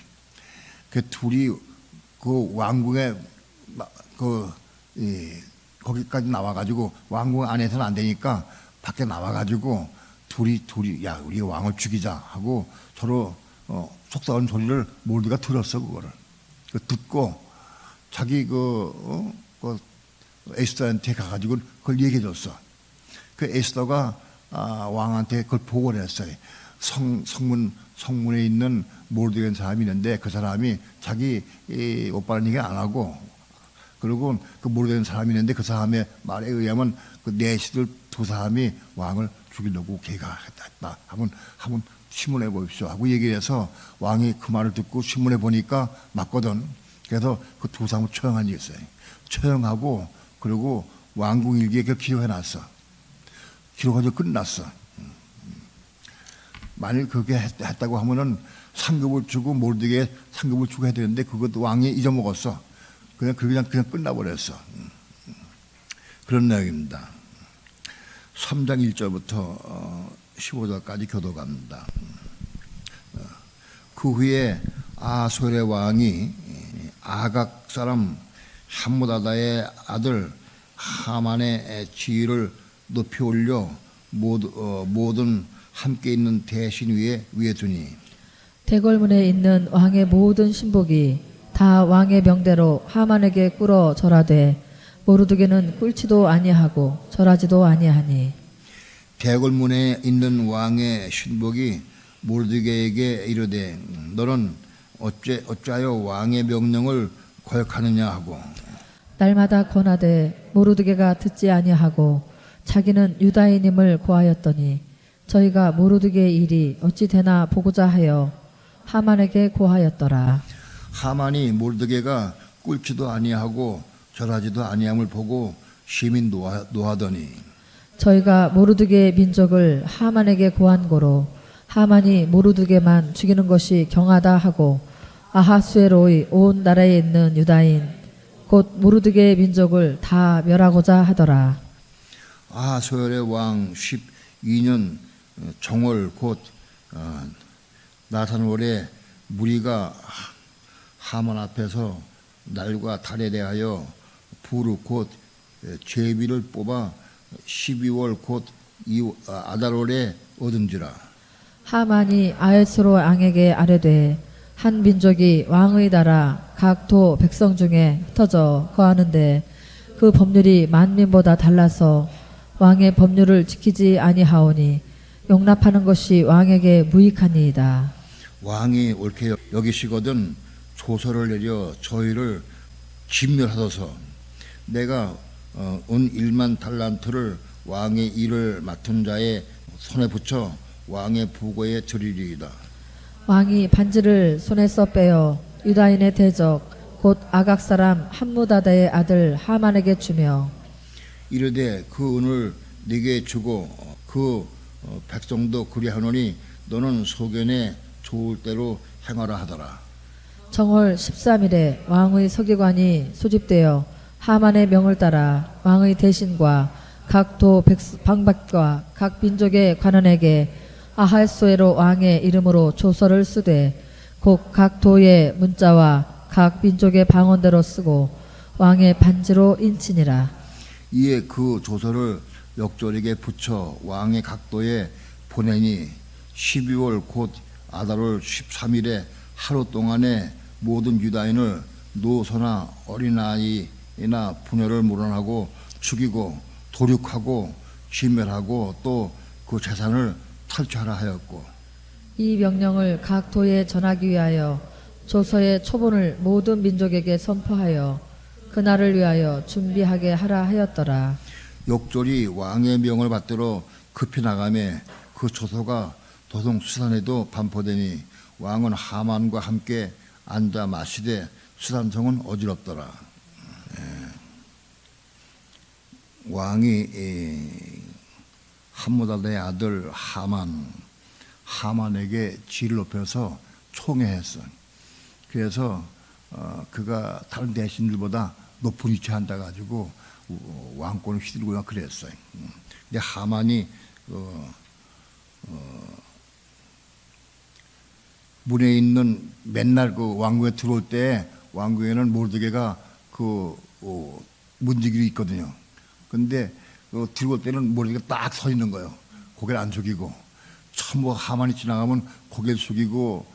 그 둘이 그 왕궁에 거기까지 나와가지고 왕궁 안에서는 안 되니까 밖에 나와가지고 둘이 야 우리 왕을 죽이자 하고 서로 속삭이는 소리를 모르드게가 들었어. 그거를 듣고 자기 에스더한테 가가지고 그걸 얘기해줬어. 그 에스더가 왕한테 그걸 보고를 했어요. 성문에 있는 모르드게라는 사람이 있는데 그 사람이 자기 오빠라는 얘기 안 하고 그리고 그 모르드게라는 사람이 있는데 그 사람의 말에 의하면 그 내시들 두 사람이 왕을 죽이려고 계획했다. 한번 신문해 보십시오 하고 얘기를 해서 왕이 그 말을 듣고 신문해 보니까 맞거든. 그래서 그 두 사람을 처형한 일이 있어요. 처형하고 그리고 왕궁 일기에 그걸 기록해 놨어. 기록하고 끝났어. 만일 그렇게 했다고 하면은 상급을 주고 모르드게 상급을 주고 해야 되는데 그것도 왕이 잊어먹었어. 그냥 끝나버렸어. 그런 내용입니다. 3장 1절부터 15절까지 교도갑니다. 그 후에 아소엘의 왕이 아각 사람 함무다다의 아들 하만의 지위를 높이 올려 모든 함께 있는 대신 위에 두니 대궐문에 있는 왕의 모든 신복이 다 왕의 명대로 하만에게 꿇어 절하되 모르드게는 꿇지도 아니하고 절하지도 아니하니 대궐문에 있는 왕의 신복이 모르드게에게 이르되 너는 어찌하여 왕의 명령을 거역하느냐 하고 날마다 권하되 모르드게가 듣지 아니하고 자기는 유다인임을 고하였더니 저희가 모르드게의 일이 어찌 되나 보고자 하여 하만에게 고하였더라. 하만이 모르드게가 꿇지도 아니하고 절하지도 아니함을 보고 심히 노하더니 저희가 모르드게의 민족을 하만에게 고한 고로 하만이 모르드게만 죽이는 것이 경하다 하고 아하수에로의 온 나라에 있는 유다인 곧 모르드게의 민족을 다 멸하고자 하더라. 아하수엘의 왕 12년 정월 곧 나산월에 무리가 하만 앞에서 날과 달에 대하여 부르 곧 제비를 뽑아 12월 곧 아달월에 얻은지라. 하만이 아에스로 왕에게 아뢰되 한 민족이 왕의 나라 각 도 백성 중에 흩어져 거하는데 그 법률이 만민보다 달라서 왕의 법률을 지키지 아니하오니 용납하는 것이 왕에게 무익하니이다. 왕이 옳게 여기시거든 조서를 내려 저희를 진멸하소서. 내가 은 1만 달란트를 왕의 일을 맡은 자의 손에 붙여 왕의 부고에 드리리이다. 왕이 반지를 손에서 빼어 유다인의 대적 곧 아각 사람 함무다다의 아들 하만에게 주며 이르되 그 은을 네게 주고 그 백성도 그리하노니 너는 소견에 좋을 대로 행하라 하더라. 정월 13일에 왕의 서기관이 소집되어 하만의 명을 따라 왕의 대신과 각 도 방백과 각 민족의 관원에게 아하수에로 왕의 이름으로 조서를 쓰되 곧 각 도의 문자와 각 민족의 방언대로 쓰고 왕의 반지로 인치니라. 이에 그 조서를 역졸에게 붙여 왕의 각도에 보내니 12월 곧 아달월 13일에 하루 동안에 모든 유다인을 노소나 어린아이나 부녀를 몰아나고 죽이고 도륙하고 진멸하고 또 그 재산을 탈취하라 하였고 이 명령을 각 도에 전하기 위하여 조서의 초본을 모든 민족에게 선포하여 그날을 위하여 준비하게 하라 하였더라. 역졸이 왕의 명을 받들어 급히 나가매 그 조서가 도성 수산에도 반포되니 왕은 하만과 함께 앉아 마시되 수산성은 어지럽더라. 왕이 함무다다의 아들 하만에게 지를 높여서 총애했어. 그래서 그가 다른 대신들보다 높은 위치에 앉아 가지고 왕권을 휘두르고 막 그랬어요. 근데 하만이 문에 있는 맨날 그 왕궁에 들어올 때 왕궁에는 모르드게가 그 문지기로 있거든요. 근데 들어올 때는 모르드게가 딱 서 있는 거예요. 고개를 안 숙이고 전부 하만이 지나가면 고개를 숙이고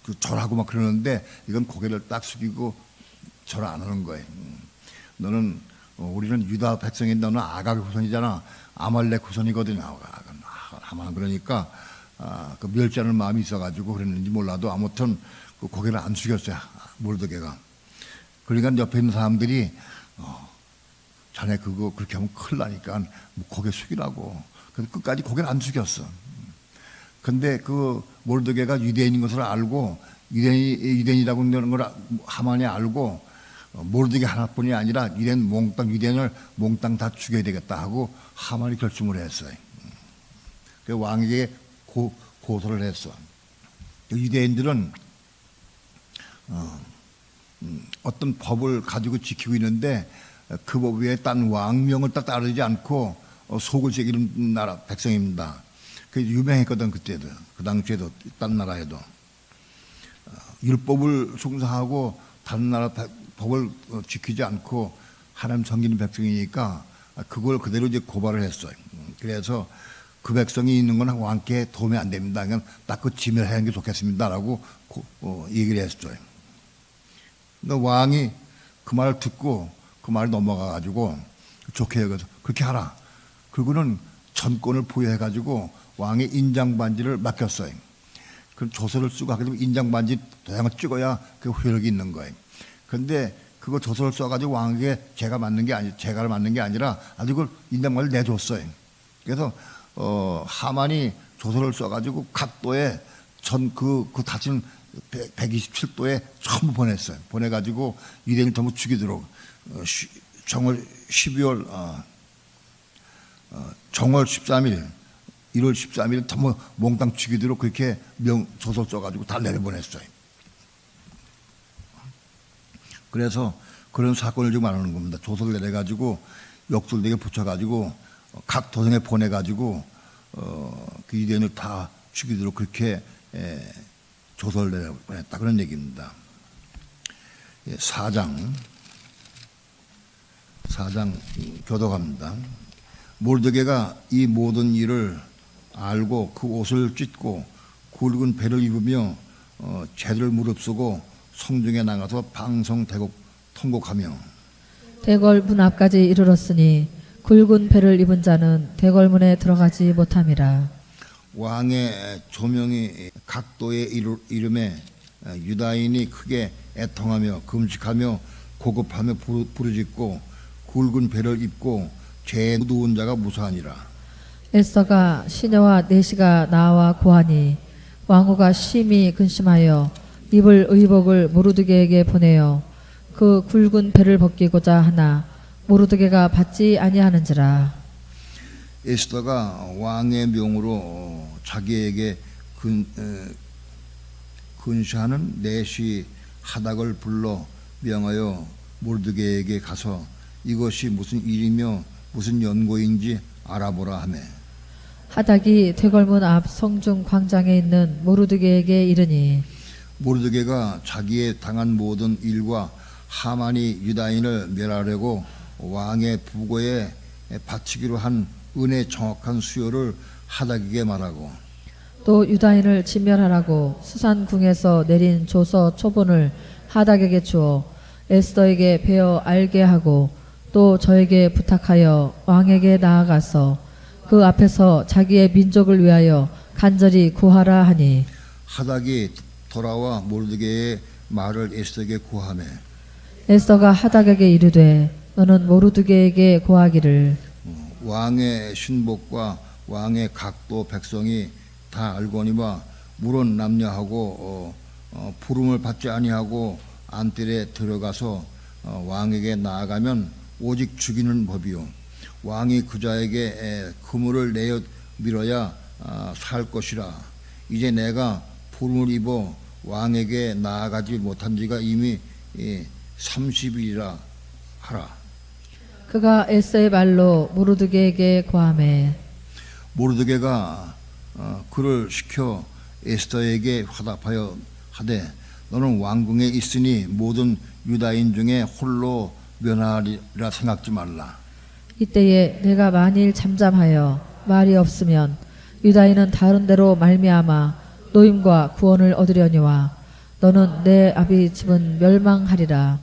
그 절하고 막 그러는데 이건 고개를 딱 숙이고 절 안 하는 거예요. 너는 우리는 유다 백성인데 너는 아각의 후손이잖아. 아말렉 후손이거든요. 하만 그러니까 그 멸시하는 마음이 있어가지고 그랬는지 몰라도 아무튼 그 고개를 안 숙였어요. 모르드게가. 그러니까 옆에 있는 사람들이 자네 그거 그렇게 하면 큰일 나니까 고개 숙이라고. 그래서 끝까지 고개를 안 숙였어. 근데 그 모르드게가 유대인인 것을 알고 유대인이라고 하는 걸 하만이 알고 모르드게 하나뿐이 아니라 유대인을 몽땅 다 죽여야 되겠다 하고 하만이 결심을 했어요. 그 왕에게 고소를 했어. 유대인들은 어떤 법을 가지고 지키고 있는데 그 법 위에 딴 왕명을 딱 따르지 않고 속을 새기는 나라 백성입니다. 그게 유명했거든 그때도. 그 당시에도 딴 나라에도 율법을 숭상하고 다른 나라 법을 지키지 않고 하나님 섬기는 백성이니까 그걸 그대로 이제 고발을 했어요. 그래서 그 백성이 있는 건 왕께 도움이 안 됩니다. 그냥 딱 그 지멸하는 게 좋겠습니다라고 얘기를 했어요. 그러니까 왕이 그 말을 듣고 그 말을 넘어가가지고 좋게 여겨서 그렇게 하라. 그리고는 전권을 부여해가지고 왕의 인장반지를 맡겼어요. 그럼 조서를 쓰고 하게 되면 인장반지 도장을 찍어야 그 효력이 있는 거예요. 그런데 그거 조서를 써가지고 왕에게 제가 맞는 게 아니라 아주 그 인장반지를 내줬어요. 그래서 하만이 조서를 써가지고 각도에 그 다친 127도에 전부 보냈어요. 보내가지고 유대인을 전부 죽이도록 정월 13일 1월 13일 전부 몽땅 죽이도록 그렇게 조서 써가지고 다 내려보냈어요. 그래서 그런 사건을 지금 말하는 겁니다. 조서를 내려가지고 역술대에 붙여가지고 각 도성에 보내가지고 그 유대인을 다 죽이도록 그렇게 조서를 내려보냈다 그런 얘기입니다. 4장 교독합니다. 모르드게가 이 모든 일을 알고 그 옷을 찢고 굵은 배를 입으며 제들을 무릅쓰고 성중에 나가서 방성대곡 통곡하며 대궐 문 앞까지 이르렀으니 굵은 배를 입은 자는 대궐문에 들어가지 못함이라. 왕의 조명이 각도의 이름에 유다인이 크게 애통하며 금식하며 고급하며 부르짖고 굵은 배를 입고 죄 누운 자가 무사하니라. 에스더가 시녀와 내시가 나와 고하니 왕후가 심히 근심하여 입을 의복을 모르드게에게 보내어 그 굵은 배를 벗기고자 하나 모르드게가 받지 아니하는지라. 에스더가 왕의 명으로 자기에게 근시하는 내시 하닥을 불러 명하여 모르드게에게 가서 이것이 무슨 일이며 무슨 연고인지 알아보라 하매 하닥이 대궐문 앞 성중 광장에 있는 모르드게에게 이르니 모르드게가 자기의 당한 모든 일과 하만이 유다인을 멸하려고 왕의 부고에 바치기로 한 은의 정확한 수요를 하닥에게 말하고 또 유다인을 진멸하라고 수산궁에서 내린 조서 초본을 하닥에게 주어 에스더에게 베어 알게 하고 또 저에게 부탁하여 왕에게 나아가서 그 앞에서 자기의 민족을 위하여 간절히 구하라 하니 하닥이 돌아와 모르드게의 말을 에스더에게 구하매 에스더가 하닥에게 이르되 너는 모르드게에게 고하기를 왕의 신복과 왕의 각도 백성이 다 알거니와 물은 남녀하고 부름을 받지 아니하고 안뜰에 들어가서 왕에게 나아가면 오직 죽이는 법이요 왕이 그자에게 그물을 내어 밀어야 살 것이라. 이제 내가 부름을 입어 왕에게 나아가지 못한 지가 이미 30일이라 하라. 그가 에스더의 말로 모르드게에게 고하매 모르드게가 그를 시켜 에스더에게 화답하여 하되 너는 왕궁에 있으니 모든 유다인 중에 홀로 면하리라 생각지 말라. 이때에 내가 만일 잠잠하여 말이 없으면 유다인은 다른 데로 말미암아 노임과 구원을 얻으려니와 너는 내 아비 집은 멸망하리라.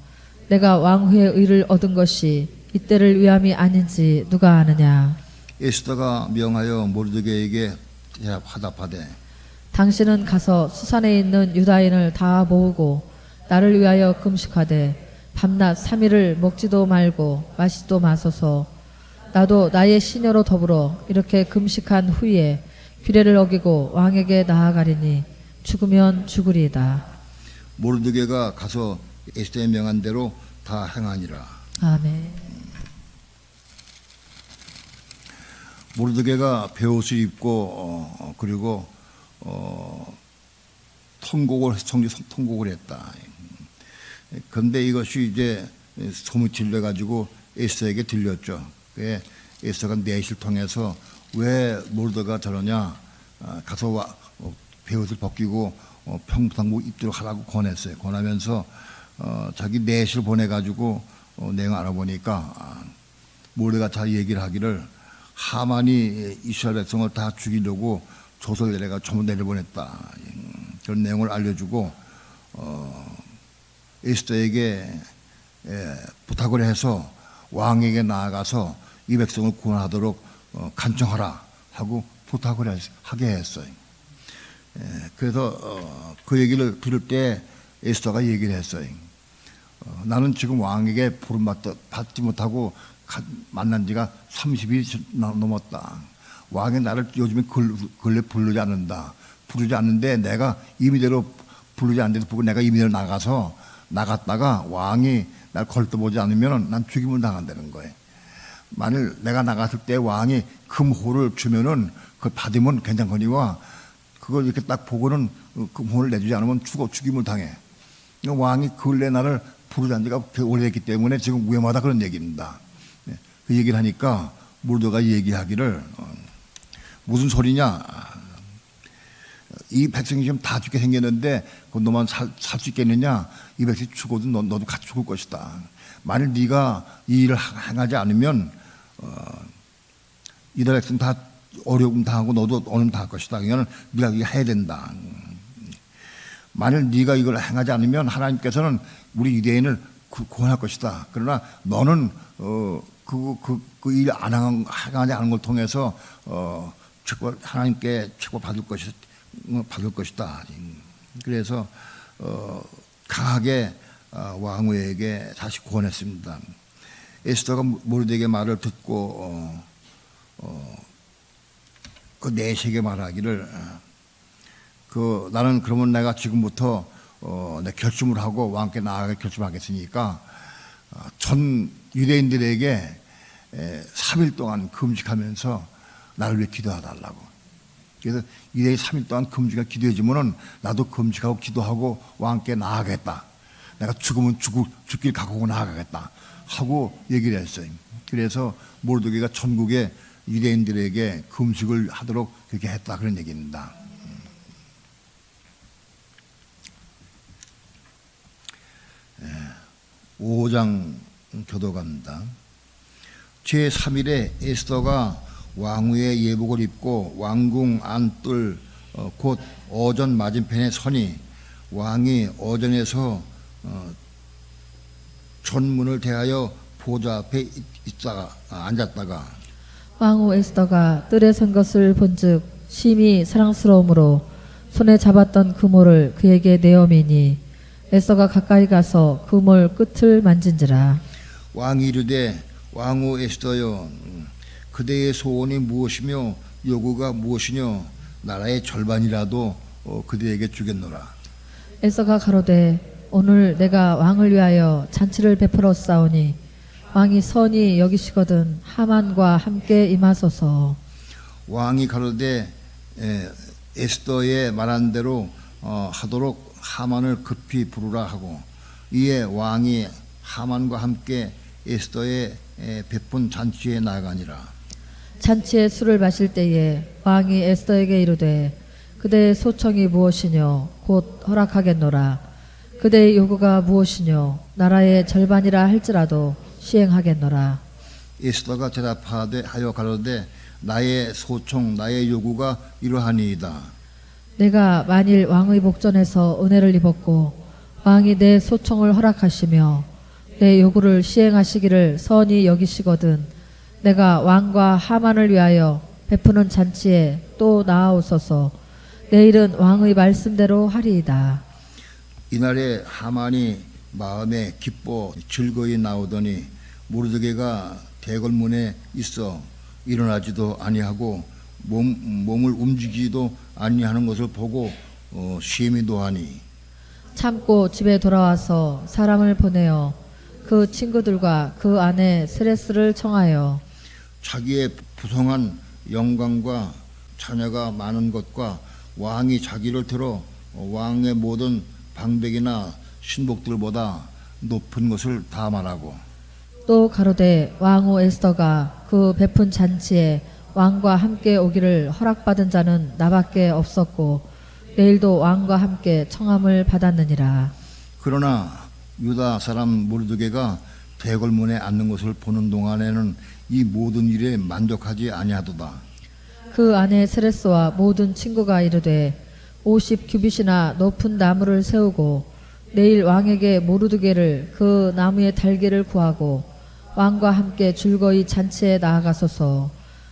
내가 왕후의 의를 얻은 것이 이때를 위함이 아닌지 누가 아느냐. 에스더가 명하여 모르드게에게 화답하되 당신은 가서 수산에 있는 유다인을 다 모으고 나를 위하여 금식하되 밤낮 3일을 먹지도 말고 마시지도 마소서. 나도 나의 시녀로 더불어 이렇게 금식한 후에 규례를 어기고 왕에게 나아가리니 죽으면 죽으리이다. 모르드게가 가서 에스더의 명한 대로 다 행하니라. 아멘. 모르드게가 베옷을 입고 그리고 통곡을 했다. 그런데 이것이 이제 소문이 들려가지고 에스더에게 들렸죠. 그에 에스더가 내실 통해서 왜 모르드게가 저러냐, 가서 베옷을 벗기고 평상복 입도록 하라고 권했어요. 권하면서 자기 내실 보내가지고 내용 알아보니까 모르드게가 잘 얘기를 하기를 하만이 이스라엘 백성을 다 죽이려고 조서를 내려가 전부 내려보냈다. 그런 내용을 알려주고 에스더에게 부탁을 해서 왕에게 나아가서 이 백성을 구원하도록 간청하라 하고 부탁을 하게 했어요. 그래서 그 얘기를 들을 때 에스더가 얘기를 했어요. 나는 지금 왕에게 부름받지 못하고 만난 지가 30일이 넘었다. 왕이 나를 요즘에 근래 부르지 않는데 내가 임의대로 부르지 않는데도 불구하고 내가 임의대로 나갔다가 왕이 날 걸떠보지 않으면 난 죽임을 당한다는 거예요. 만일 내가 나갔을 때 왕이 금호를 주면은 그걸 받으면 괜찮거니와 그걸 이렇게 딱 보고는 금호를 내주지 않으면 죽임을 당해. 왕이 근래 나를 부르지 않은 지가 오래됐기 때문에 지금 위험하다 그런 얘기입니다. 그 얘기를 하니까 모르드게가 얘기하기를 무슨 소리냐, 이 백성이 지금 다 죽게 생겼는데 그 너만 살 수 있겠느냐, 이 백성이 죽어도 너도 같이 죽을 것이다. 만일 네가 이 일을 행하지 않으면 이들 백성 다 어려움 당하고 너도 어려움 당할 것이다. 그러면 네가 이거 해야 된다. 만일 네가 이걸 행하지 않으면 하나님께서는 우리 유대인을 구원할 것이다. 그러나 너는 그 일 행하지 않은 걸 통해서 하나님께 책을 받을 것이다. 그래서 강하게 왕후에게 다시 구원했습니다. 에스더가 모르드게의 말을 듣고 그 내시에게 말하기를 나는 그러면 내가 지금부터 내 결심을 하고 왕께 나아가 결심하겠으니까 전 유대인들에게 3일 동안 금식하면서 나를 위해 기도해달라고. 그래서 유대인이 3일 동안 금식하고 기도해주면은 나도 금식하고 기도하고 왕께 나아가겠다. 내가 죽으면 죽길 각오하고 나아가겠다 하고 얘기를 했어요. 그래서 모르드게가 전국의 유대인들에게 금식을 하도록 그렇게 했다 그런 얘기입니다. 5장 교도갑니다. 제3일에 에스더가 왕후의 예복을 입고 왕궁 안뜰 곧 어전 맞은편에 서니 왕이 어전에서 전문을 대하여 보좌 앞에 앉았다가 왕후 에스더가 뜰에 선 것을 본즉 심히 사랑스러움으로 손에 잡았던 그모를 그에게 내어미니 에스더가 가까이 가서 그모 끝을 만진지라. 왕이 이르되 왕후 에스더여, 그대의 소원이 무엇이며 요구가 무엇이뇨? 나라의 절반이라도 그대에게 주겠노라. 에스더가 가로되 오늘 내가 왕을 위하여 잔치를 베풀어 싸우니 왕이 선히 여기시거든 하만과 함께 임하소서. 왕이 가로되 에스더의 말한 대로 하도록 하만을 급히 부르라 하고 이에 왕이 하만과 함께 에스더의 베푼 잔치에 나아가니라. 잔치에 술을 마실 때에 왕이 에스더에게 이르되 그대의 소청이 무엇이뇨? 곧 허락하겠노라. 그대의 요구가 무엇이뇨? 나라의 절반이라 할지라도 시행하겠노라. 에스더가 대답하여 가로되 나의 소청 나의 요구가 이러하니이다. 내가 만일 왕의 복전에서 은혜를 입었고 왕이 내 소청을 허락하시며 내 요구를 시행하시기를 선히 여기시거든 내가 왕과 하만을 위하여 베푸는 잔치에 또 나아오소서. 내일은 왕의 말씀대로 하리이다. 이날에 하만이 마음에 기뻐 즐거이 나오더니 모르드게가 대궐문에 있어 일어나지도 아니하고 몸을 움직이지도 아니하는 것을 보고 심히 노하니 참고 집에 돌아와서 사람을 보내어 그 친구들과 그 아내 세레스를 청하여 자기의 부성한 영광과 자녀가 많은 것과 왕이 자기를 들어 왕의 모든 방백이나 신복들보다 높은 것을 다 말하고 또 가로되 왕후 에스더가 그 베푼 잔치에 왕과 함께 오기를 허락받은 자는 나밖에 없었고 내일도 왕과 함께 청함을 받았느니라. 그러나 유다 사람 모르드게가 대궐문에 앉는 것을 보는 동안에는 이 모든 일에 만족하지 아니하도다. 그 아내 세레스와 모든 친구가 이르되 50규빗이나 높은 나무를 세우고 내일 왕에게 모르드게를 그 나무의 달개를 구하고 왕과 함께 즐거이 잔치에 나아가소서.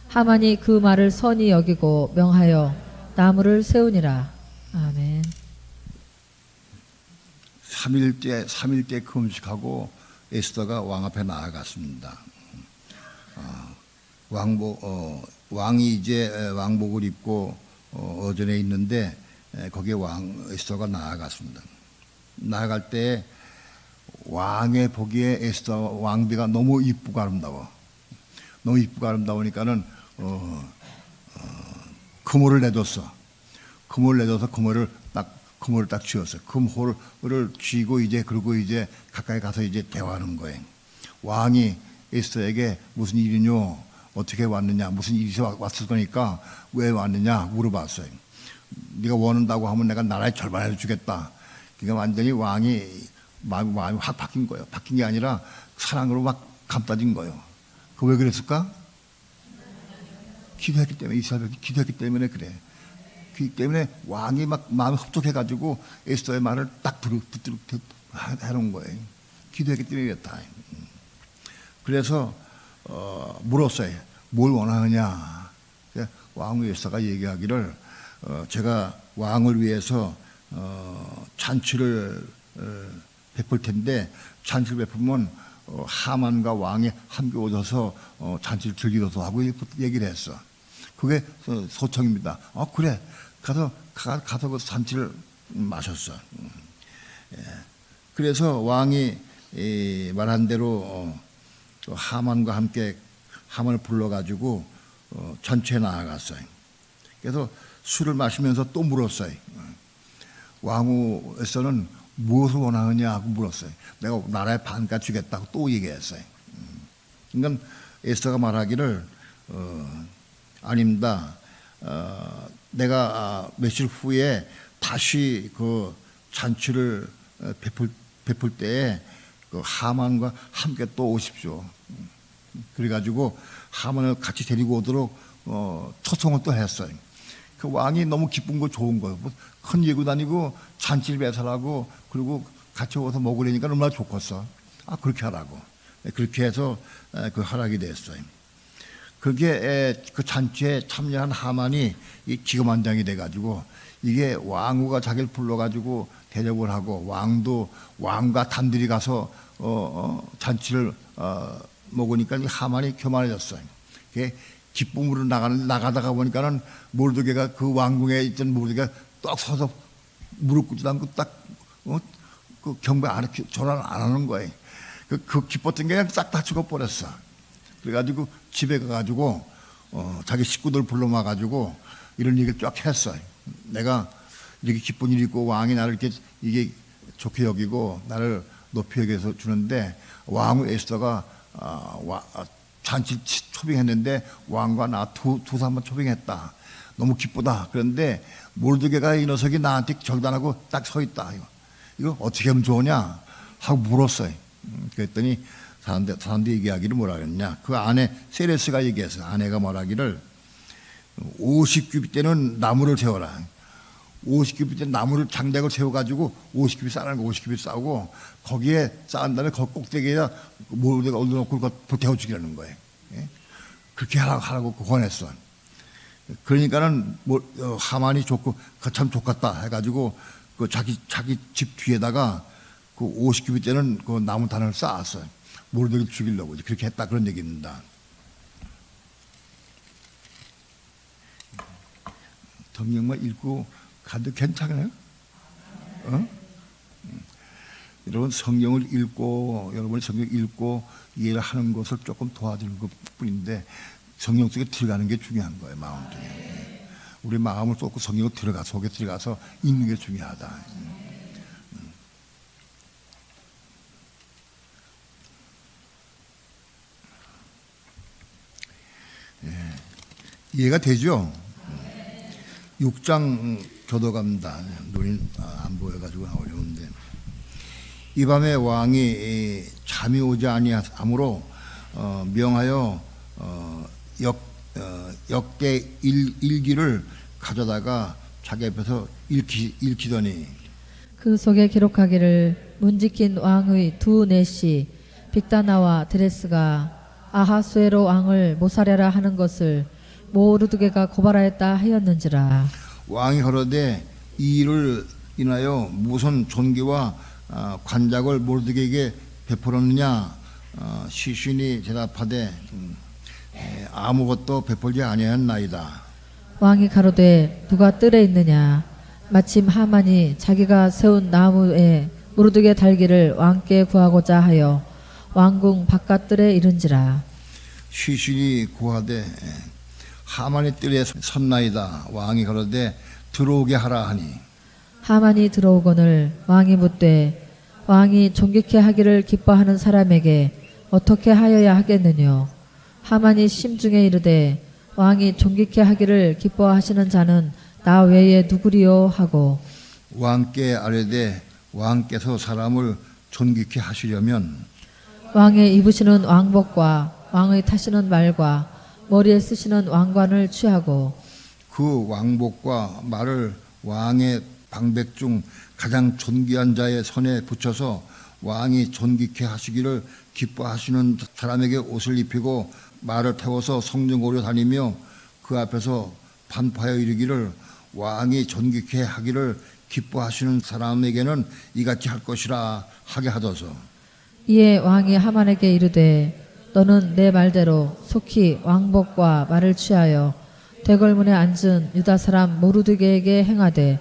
하만이 그 말을 선히 여기고 명하여 나무를 세우니라. 아멘. 3일째 금식하고 에스더가 왕 앞에 나아갔습니다. 왕이 이제 왕복을 입고 어전에 있는데 거기에 에스더가 나아갔습니다. 나아갈 때 왕의 보기에 에스더 왕비가 너무 이쁘고 아름다워. 너무 이쁘고 아름다우니까는 금호를 내줬어. 금호를 내줘서 금호를 딱 쥐었어. 금호를 쥐고 그리고 이제 가까이 가서 이제 대화하는 거예요. 왕이 에스더에게 무슨 일이뇨? 어떻게 왔느냐? 무슨 일이 왔을 거니까 왜 왔느냐? 물어봤어요. 네가 원한다고 하면 내가 나라의 절반을 주겠다. 그러니까 완전히 왕이 마음이 확 바뀐 거예요. 바뀐 게 아니라 사랑으로 막 감싸진 거예요. 그 왜 그랬을까? 기도했기 때문에, 이스라엘이 기도했기 때문에 그래. 그렇기 때문에 왕이 막 마음이 흡족해가지고 에스더의 말을 딱 붙들고 해놓은 거예요. 기도했기 때문에 그랬다. 그래서 물었어요. 뭘 원하느냐? 왕후 에스더가 얘기하기를 제가 왕을 위해서 잔치를 베풀 텐데 잔치를 베풀면 하만과 왕이 함께 오셔서 잔치를 즐기도록 하고 얘기를 했어. 그게 소청입니다. 그래. 가서 그 잔치를 마셨어. 그래서 왕이 말한 대로 하만과 함께 하만을 불러가지고 전체에 나아갔어요. 그래서 술을 마시면서 또 물었어요. 왕후에서는 무엇을 원하느냐 하고 물었어요. 내가 나라의 반값 주겠다고 또 얘기했어요. 그러니까 에스더가 말하기를 아닙니다. 내가 며칠 후에 다시 그 잔치를 베풀 때에 그 하만과 함께 또 오십시오. 그래가지고 하만을 같이 데리고 오도록 초청을 또 했어요. 그 왕이 너무 기쁜 거 좋은 거예요. 큰 예고 다니고 잔치를 배설하고 그리고 같이 오서 먹으려니까 얼마나 좋겠어. 그렇게 하라고. 그렇게 해서 그 허락이 됐어요. 그게 그 잔치에 참여한 하만이 이 기거만장이 돼가지고 이게 왕후가 자기를 불러가지고 대접을 하고 왕과 단둘이 가서 잔치를 먹으니까 하만이 교만해졌어요. 기쁨으로 나가다가 보니까는 모르드게가 그 왕궁에 있던 모르드게가 딱 서서 무릎 꿇지도 않고 그 경배 전환 안 하는 거예요. 그 기뻤던 게 그냥 싹 다 죽어버렸어. 그래가지고 집에 가가지고 자기 식구들 불러와가지고 이런 얘기를 쫙 했어요. 내가 이렇게 기쁜 일이 있고 왕이 나를 이게 좋게 여기고 나를 높이 여겨서 주는데 왕후 에스더가 잔치 초빙했는데 왕과 나 두 사람만 초빙했다. 너무 기쁘다. 그런데 모르드게가 이 녀석이 나한테 절단하고 딱 서 있다. 이거 어떻게 하면 좋으냐 하고 물었어요. 그랬더니 사람들이 얘기하기를 뭐라 그랬냐. 그 아내 세레스가 얘기했어요. 아내가 말하기를 50규빗 되는 나무를 세워라. 50규빗 되는 나무를 장작을 세워가지고 50규빗 쌓는 거 50규빗 쌓고 거기에 쌓은 다음에 그 꼭대기에다 모르드게가 올려놓고 불 태워 죽이라는 거예요. 그렇게 하라고 권했어. 그러니까는 하만이 좋고 참 좋겠다 해가지고 그 자기 집 뒤에다가 그 50규빗대는 그 나무 단을 쌓았어요. 모르드게 죽이려고 그렇게 했다 그런 얘기입니다. 성경만 읽고 가도 괜찮아요? 여러분 성경을 읽고 여러분이 성경 읽고 이해를 하는 것을 조금 도와주는 것뿐인데 성경 속에 들어가는 게 중요한 거예요. 마음 속에 우리 마음을 쏟고 성경을 속에 들어가서 읽는 게 중요하다. 이해가 되죠? 6장 교도갑니다. 눈이 안 보여가지고 어려운데 이 밤에 왕이 잠이 오지 아니하므로 명하여 역대 일기를 가져다가 자기 앞에서 읽히더니 그 속에 기록하기를 문지킨 왕의 두 내시 빅다나와 드레스가 아하수에로 왕을 모살해라 하는 것을 모르드게가 고발하였다 하였는지라. 왕이 가로되 이 일을 인하여 무슨 존귀와 관작을 모르드게에게 베풀었느냐. 시신이 대답하되 아무것도 베풀지 아니하였나이다. 왕이 가로되 누가 뜰에 있느냐. 마침 하만이 자기가 세운 나무에 모르드게 달기를 왕께 구하고자 하여 왕궁 바깥뜰에 이른지라. 시신이 고하되 하만의 뜰에 섰나이다. 왕이 가로되 들어오게 하라 하니 하만이 들어오거늘 왕이 묻되 왕이 존귀케 하기를 기뻐하는 사람에게 어떻게 하여야 하겠느뇨. 하만이 심중에 이르되 왕이 존귀케 하기를 기뻐하시는 자는 나 외에 누구리요 하고 왕께 아뢰되 왕께서 사람을 존귀케 하시려면 왕의 입으시는 왕복과 왕의 타시는 말과 머리에 쓰시는 왕관을 취하고 그 왕복과 말을 왕의 방백 중 가장 존귀한 자의 손에 붙여서 왕이 존귀케 하시기를 기뻐하시는 사람에게 옷을 입히고 말을 태워서 성중으로 다니며 그 앞에서 반파하여 이르기를 왕이 존귀케 하기를 기뻐하시는 사람에게는 이같이 할 것이라 하게 하소서. 이에 왕이 하만에게 이르되 너는 내 말대로 속히 왕복과 말을 취하여 대궐문에 앉은 유다 사람 모르드게에게 행하되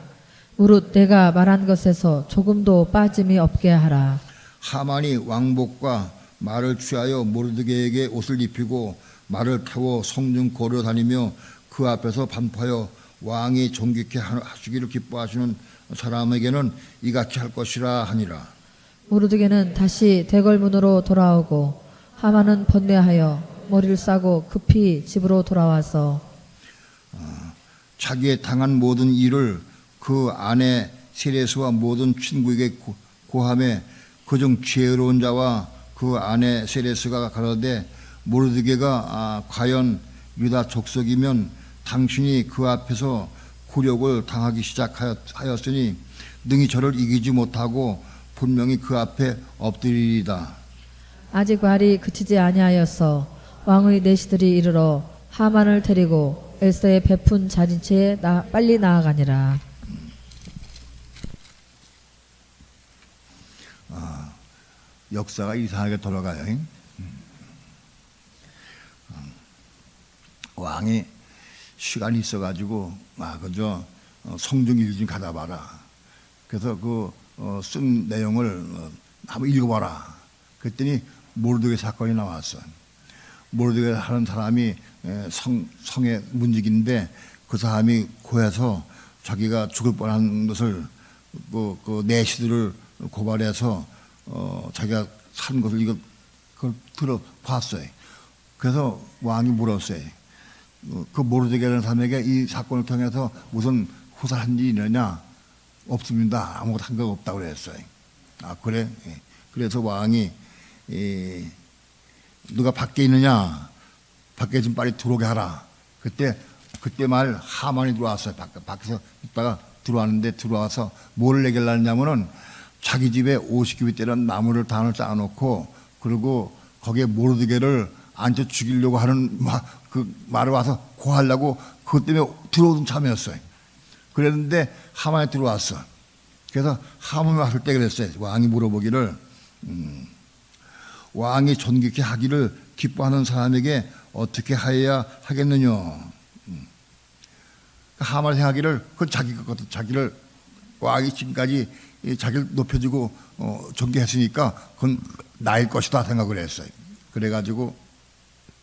무릇 내가 말한 것에서 조금도 빠짐이 없게 하라. 하만이 왕복과 말을 취하여 모르드게에게 옷을 입히고 말을 태워 성중 고려 다니며 그 앞에서 반파하여 왕이 존귀케 하시기를 기뻐하시는 사람에게는 이같이 할 것이라 하니라. 모르드게는 다시 대궐문으로 돌아오고 하만은 번뇌하여 머리를 싸고 급히 집으로 돌아와서 자기의 당한 모든 일을 그 아내 세레스와 모든 친구에게 고함에 그중 지혜로운 자와 그 아내 세레스가 가로되 모르드게가 과연 유다 족속이면 당신이 그 앞에서 굴욕을 당하기 시작하였으니 능히 저를 이기지 못하고 분명히 그 앞에 엎드리리다. 아직 말이 그치지 아니하여서 왕의 내시들이 이르러 하만을 데리고 엘사의 베푼 자진체에 빨리 나아가니라. 역사가 이상하게 돌아가요. 왕이 시간이 있어가지고 그저 성중 일진 가다 봐라. 그래서 쓴 내용을 한번 읽어봐라. 그랬더니 모르드게 사건이 나왔어. 모르드게 하는 사람이 성의 문직인데 그 사람이 고해서 자기가 죽을 뻔한 것을 그 내시들을 고발해서 자기가 산 것을 그걸 들어봤어요. 그래서 왕이 물었어요. 그 모르드게라는 사람에게 이 사건을 통해서 무슨 후살한 일이 있느냐? 없습니다. 아무것도 한 거 없다고 그랬어요. 그래? 그래서 왕이 누가 밖에 있느냐? 밖에 좀 빨리 들어오게 하라. 그때 말 하만이 들어왔어요. 밖에서 있다가 들어왔는데 들어와서 뭘 얘기를 하느냐면은 자기 집에 50규빗대라는 나무를 단을 쌓아놓고 그리고 거기에 모르드게를 앉혀 죽이려고 하는 그 말을 와서 고하려고 그것 때문에 들어오던 참이었어요. 그랬는데 하만이 들어왔어. 그래서 하만이 왔을 때 그랬어요. 왕이 물어보기를 왕이 존귀케 하기를 기뻐하는 사람에게 어떻게 하여야 하겠느냐. 하만이 생각하기를 그건 자기를 왕이 지금까지 자기를 높여주고 존귀했으니까 그건 나일 것이다 생각을 했어요. 그래가지고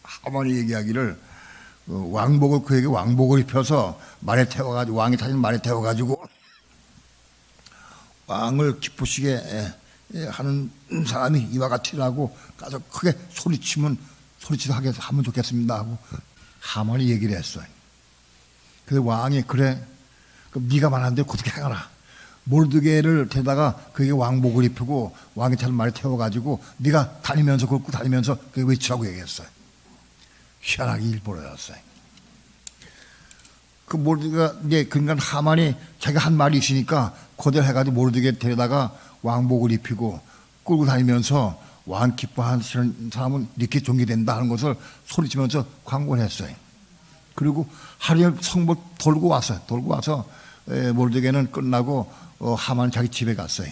하만이 얘기하기를 왕복을 그에게 왕복을 입혀서 말에 태워가지고 왕이 타진 말에 태워가지고 왕을 기쁘시게 하는 사람이 이와 같으라고 가서 크게 소리치도 하게 하면 좋겠습니다 하고 하만이 얘기를 했어요. 그래서 왕이 그래 그럼 네가 말하는 대로 그렇게 해가라. 모르드게를 데다가 그에게 왕복을 입히고 왕이 타는 말에 태워가지고 네가 다니면서 걷고 다니면서 그게 외치라고 얘기했어요. 희한하게 일 벌어졌어요. 그 모르드게가 이제 그러니까 하만이 자기가 한 말이 있으니까 그대로 해가지고 모르드게 데려다가 왕복을 입히고 끌고 다니면서 왕 기뻐하시는 사람은 이렇게 존귀된다 하는 것을 소리치면서 광고를 했어요. 그리고 하루에 성벽 돌고 왔어요. 돌고 와서 모르드게는 끝나고 하만은 자기 집에 갔어요.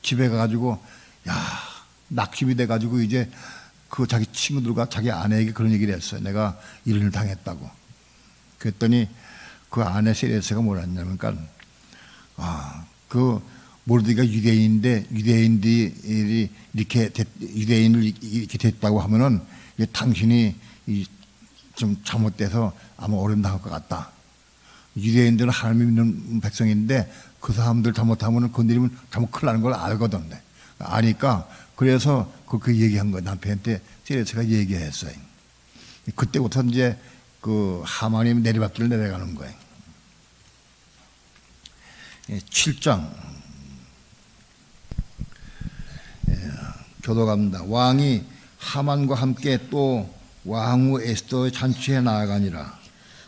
집에 가가지고 낙심이 돼가지고 이제 그 자기 친구들과 자기 아내에게 그런 얘기를 했어요. 내가 이런 일을 당했다고. 그랬더니 그 아내 세레스가 뭐라 했냐면 그 모르드게가 유대인인데 유대인을 이렇게 됐다고 하면은 당신이 좀 잘못돼서 아마 어림당할 것 같다. 유대인들은 하나님 믿는 백성인데 그 사람들 잘못하면 건드리면 잘못 큰일 나는 걸 알거든. 아니까 그래서 그렇게 얘기한 거예요. 남편한테 세레스가 얘기했어요. 그때부터 이제 그 하만이 내리막길을 내려가는 거예요. 7장 교도갑니다. 왕이 하만과 함께 또 왕후 에스더의 잔치에 나아가니라.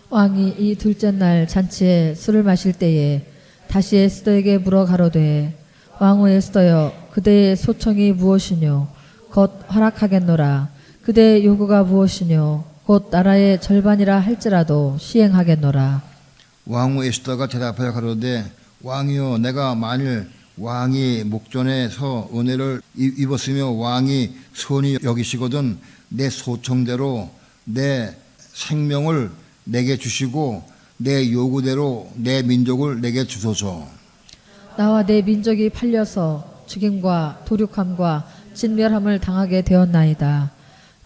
왕이 이 둘째 날 잔치에 술을 마실 때에 다시 에스더에게 물어 가로되 왕후 에스더여 그대의 소청이 무엇이뇨 곧 허락하겠노라. 그대의 요구가 무엇이뇨 곧 나라의 절반이라 할지라도 시행하겠노라. 왕후 에스더가 대답하여 가로되 왕이여 내가 만일 왕이 목전에 서 은혜를 입었으며 왕이 선히 여기시거든 내 소청대로 내 생명을 내게 주시고 내 요구대로 내 민족을 내게 주소서. 나와 내 민족이 팔려서 죽임과 도륙함과 진멸함을 당하게 되었나이다.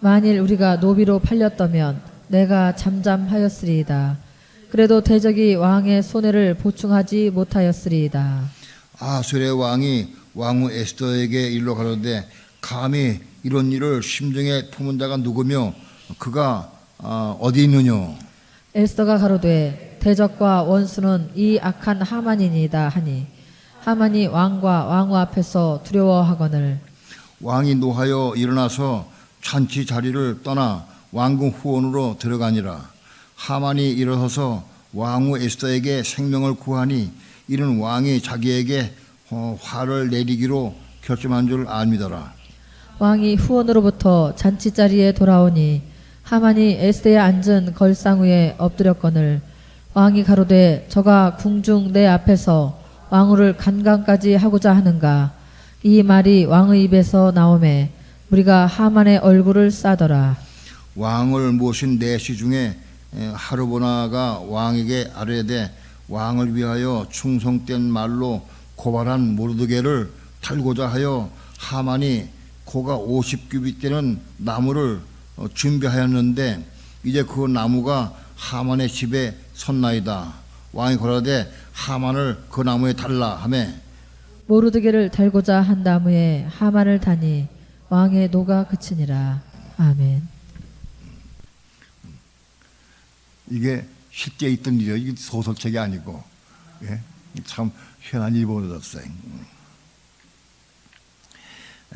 만일 우리가 노비로 팔렸다면 내가 잠잠하였으리이다. 그래도 대적이 왕의 손해를 보충하지 못하였으리이다. 아수르의 왕이 왕후 에스더에게 일러 가로되 감히 이런 일을 심중에 품은 자가 누구며 그가 어디 있느냐. 에스더가 가로되 대적과 원수는 이 악한 하만이니이다 하니 하만이 왕과 왕후 앞에서 두려워하거늘 왕이 노하여 일어나서 잔치 자리를 떠나 왕궁 후원으로 들어가니라. 하만이 일어서서 왕후 에스더에게 생명을 구하니 이는 왕이 자기에게 화를 내리기로 결심한 줄 알미더라. 왕이 후원으로부터 잔치 자리에 돌아오니 하만이 에스더에 앉은 걸상 위에 엎드렸거늘 왕이 가로되 저가 궁중 내 앞에서 왕후를 간간까지 하고자 하는가. 이 말이 왕의 입에서 나오매 우리가 하만의 얼굴을 싸더라. 왕을 모신 내시 중에 하르보나가 왕에게 아뢰되 왕을 위하여 충성된 말로 고발한 모르드게를 탈고자 하여 하만이 고가 50규빗 되는 나무를 준비하였는데 이제 그 나무가 하만의 집에 섰나이다. 왕이 고라되 하만을 그 나무에 달라 하매 모르드게를 달고자 한 나무에 하만을 다니 왕의 노가 그치니라. 아멘. 이게 실제 있던 일이에요. 이게 소설책이 아니고 참 희한한 일이 벌어졌어요.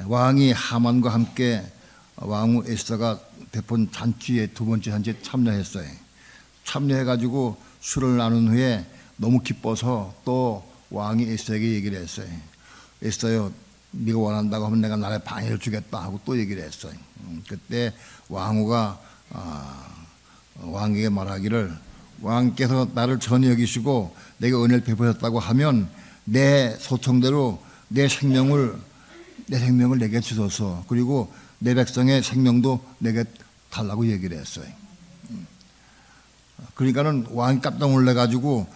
왕이 하만과 함께 왕후 에스더가 베푼 잔치에 두 번째 잔치에 참여했어요. 참여해가지고 술을 나눈 후에 너무 기뻐서 또 왕이 에스더에게 얘기를 했어요. 에스더요, 네가 원한다고 하면 내가 나라의 반을 주겠다 하고 또 얘기를 했어요. 그때 왕후가 왕에게 말하기를, 왕께서 나를 전히 여기시고 내가 은혜를 베푸셨다고 하면 내 소청대로 내 생명을 내게 주소서, 그리고 내 백성의 생명도 내게 달라고 얘기를 했어요. 그러니까는 왕이 깜짝 놀래가지고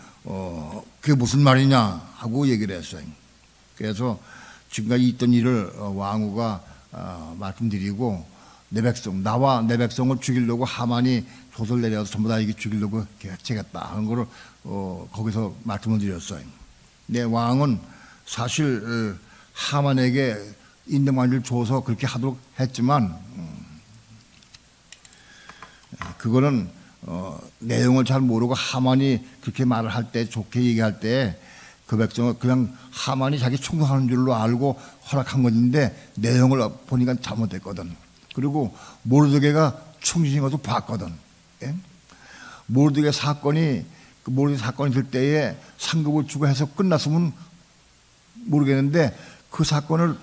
그게 무슨 말이냐 하고 얘기를 했어요. 그래서 지금까지 있던 일을 왕후가 말씀드리고, 내 백성, 나와 내 백성을 죽이려고 하만이 조서를 내려서 전부 다 이게 죽이려고 계획했다 하는 거를 거기서 말씀을 드렸어요. 내 왕은 사실 하만에게 인내만을 줘서 그렇게 하도록 했지만, 그거는 내용을 잘 모르고 하만이 그렇게 말을 할 때, 좋게 얘기할 때 그 백성을 그냥 하만이 자기 충성하는 줄로 알고 허락한 건데 내용을 보니까 잘못됐거든. 그리고 모르드게가 충신인 것을 봤거든. 예? 모르드게 사건이 될 때에 상급을 주고 해서 끝났으면 모르겠는데, 그 사건을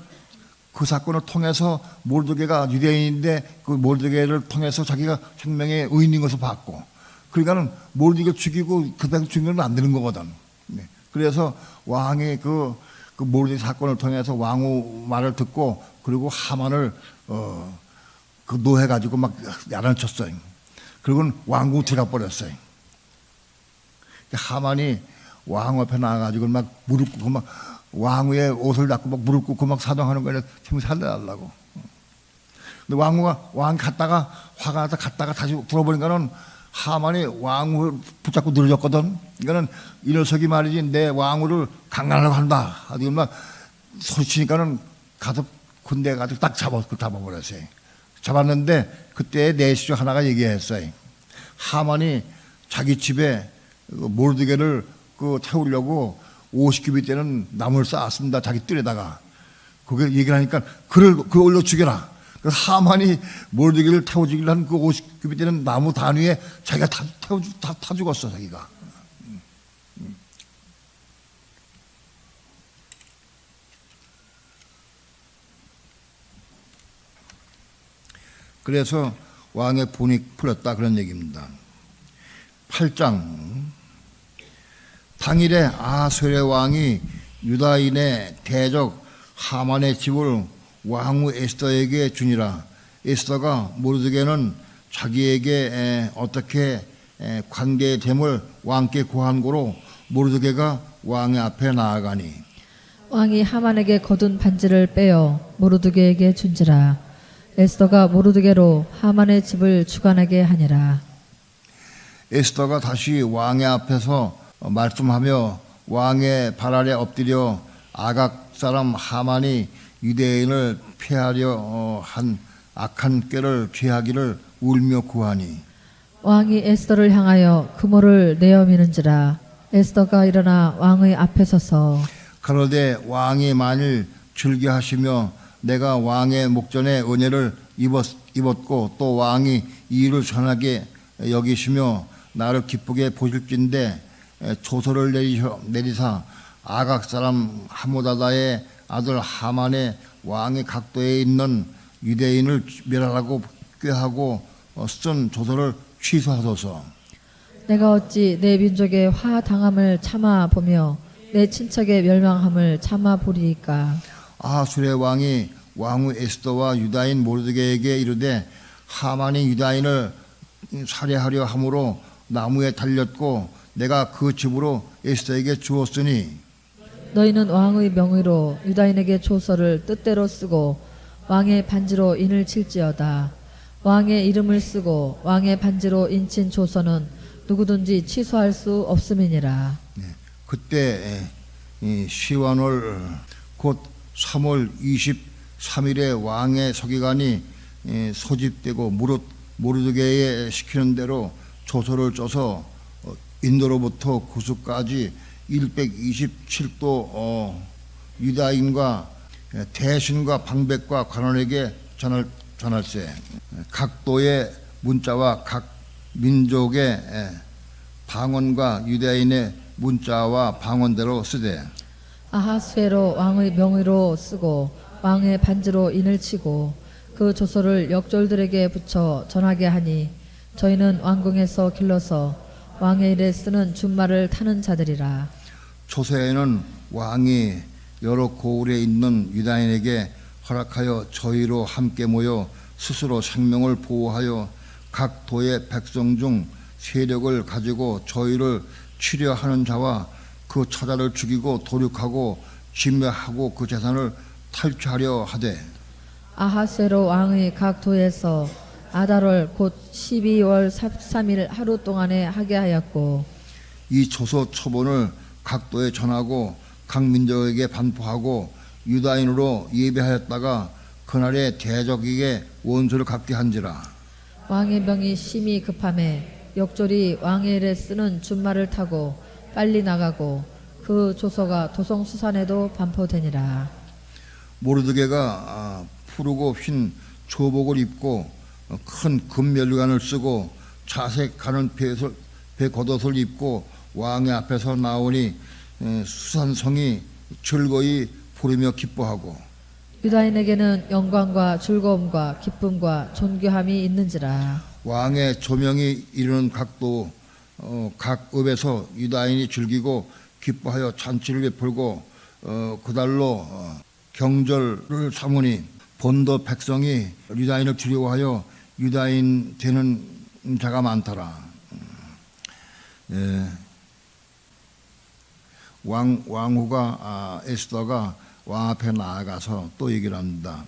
통해서 모르드게가 유대인인데 그 모르드게를 통해서 자기가 생명의 의인인 것을 봤고, 그러니까는 모르드게 죽이고 그 백성 죽이면 안 되는 거거든. 네. 그래서 왕이 그 모르드게 사건을 통해서 왕후 말을 듣고, 그리고 하만을 그 노해 가지고 막 야단쳤어요. 그리고는 왕궁 들어가 버렸어요. 하만이 왕 앞에 나가가지고 막 무릎 꿇고 막 왕후의 옷을 닦고 막 무릎 꿇고 막 사정하는 거예요. 좀 살려달라고. 근데 왕 갔다가 화가 나서 갔다가 다시 불어버리니까는 하만이 왕후를 붙잡고 늘어졌거든. 그러니까는 이 녀석이 말이지 내 왕후를 강간하려고 한다 하더니 막 소리치니까는 가서 군대 가서 딱 잡아버렸어요. 잡았는데 그때 내시 하나가 얘기했어요. 하만이 자기 집에 모르드게를 태우려고 50규빗 되는 나무를 쌓았습니다. 자기 뜰에다가. 그게 얘기를 하니까 그걸 올려 죽여라. 그래서 하만이 모르드게를 태워 죽이려 한 그 50규빗 되는 나무 단위에 자기가 타 죽었어, 자기가. 그래서 왕의 분이 풀렸다, 그런 얘기입니다. 8장. 당일에 아수르 왕이 유다인의 대적 하만의 집을 왕후 에스더에게 주니라. 에스더가 모르드게는 자기에게 어떻게 관계됨을 왕께 구한 고로 모르드게가 왕의 앞에 나아가니, 왕이 하만에게 거둔 반지를 빼어 모르드게에게 준지라. 에스더가 모르드게로 하만의 집을 주관하게 하니라. 에스더가 다시 왕의 앞에서 말씀하며 왕의 발 아래 엎드려 아각 사람 하만이 유대인을 폐하려 한 악한 꾀를 피하기를 울며 구하니, 왕이 에스더를 향하여 금호를 내어 미는지라. 에스더가 일어나 왕의 앞에 서서 가로되 왕이 만일 즐겨하시며 내가 왕의 목전에 은혜를 입었고 또 왕이 이 일을 전하게 여기시며 나를 기쁘게 보실진데 조서를 내리사 아각 사람 하모다다의 아들 하만의 왕의 각도에 있는 유대인을 멸하라고 꾀하고 쓴 조서를 취소하소서. 내가 어찌 내 민족의 화 당함을 참아 보며 내 친척의 멸망함을 참아 보리이까. 아수르 왕이 왕후 에스더와 유다인 모르드게에게 이르되 하만이 유다인을 살해하려 함으로 나무에 달렸고 내가 그 집으로 에스더에게 주었으니, 너희는 왕의 명의로 유다인에게 조서를 뜻대로 쓰고 왕의 반지로 인을 칠지어다. 왕의 이름을 쓰고 왕의 반지로 인친 조서는 누구든지 취소할 수 없음이니라. 그때 시완월 곧 3월 23일에 왕의 서기관이 소집되고 모르드게에 시키는 대로 조서를 써서 인도로부터 구스까지 127도 유다인과 대신과 방백과 관원에게 전할세. 각 도의 문자와 각 민족의 방언과 유대인의 문자와 방언대로 쓰되, 아하수에로 왕의 명의로 쓰고 왕의 반지로 인을 치고 그 조서를 역졸들에게 붙여 전하게 하니 저희는 왕궁에서 길러서 왕의 일에 쓰는 준말을 타는 자들이라. 초세에는 왕이 여러 고을에 있는 유다인에게 허락하여 저희로 함께 모여 스스로 생명을 보호하여 각 도의 백성 중 세력을 가지고 저희를 치려하는 자와 그 처자를 죽이고 도륙하고 진멸하고 그 재산을 탈취하려 하되 아하수에로 왕의 각 도에서 아달월 곧 12월 13일 하루 동안에 하게 하였고 이 조서 초본을 각 도에 전하고 각 민족에게 반포하고 유다인으로 예배하였다가 그날에 대적에게 원수를 갚게 한지라. 왕의 병이 심히 급함에 역졸이 왕의 일에 쓰는 준말을 타고 빨리 나가고 그 조서가 도성수산에도 반포되니라. 모르드게가 푸르고 흰 조복을 입고 큰 금면류관을 쓰고 자색 가는 배 겉옷을 입고 왕의 앞에서 나오니 수산성이 즐거이 부르며 기뻐하고 유다인에게는 영광과 즐거움과 기쁨과 존귀함이 있는지라. 왕의 조명이 이르는 각도 각 읍에서 유다인이 즐기고 기뻐하여 잔치를 베풀고 그달로 경절을 삼으니 본도 백성이 유다인을 두려워하여 유다인 되는 자가 많더라. 왕후가 에스더가 왕 앞에 나아가서 또 얘기를 합니다.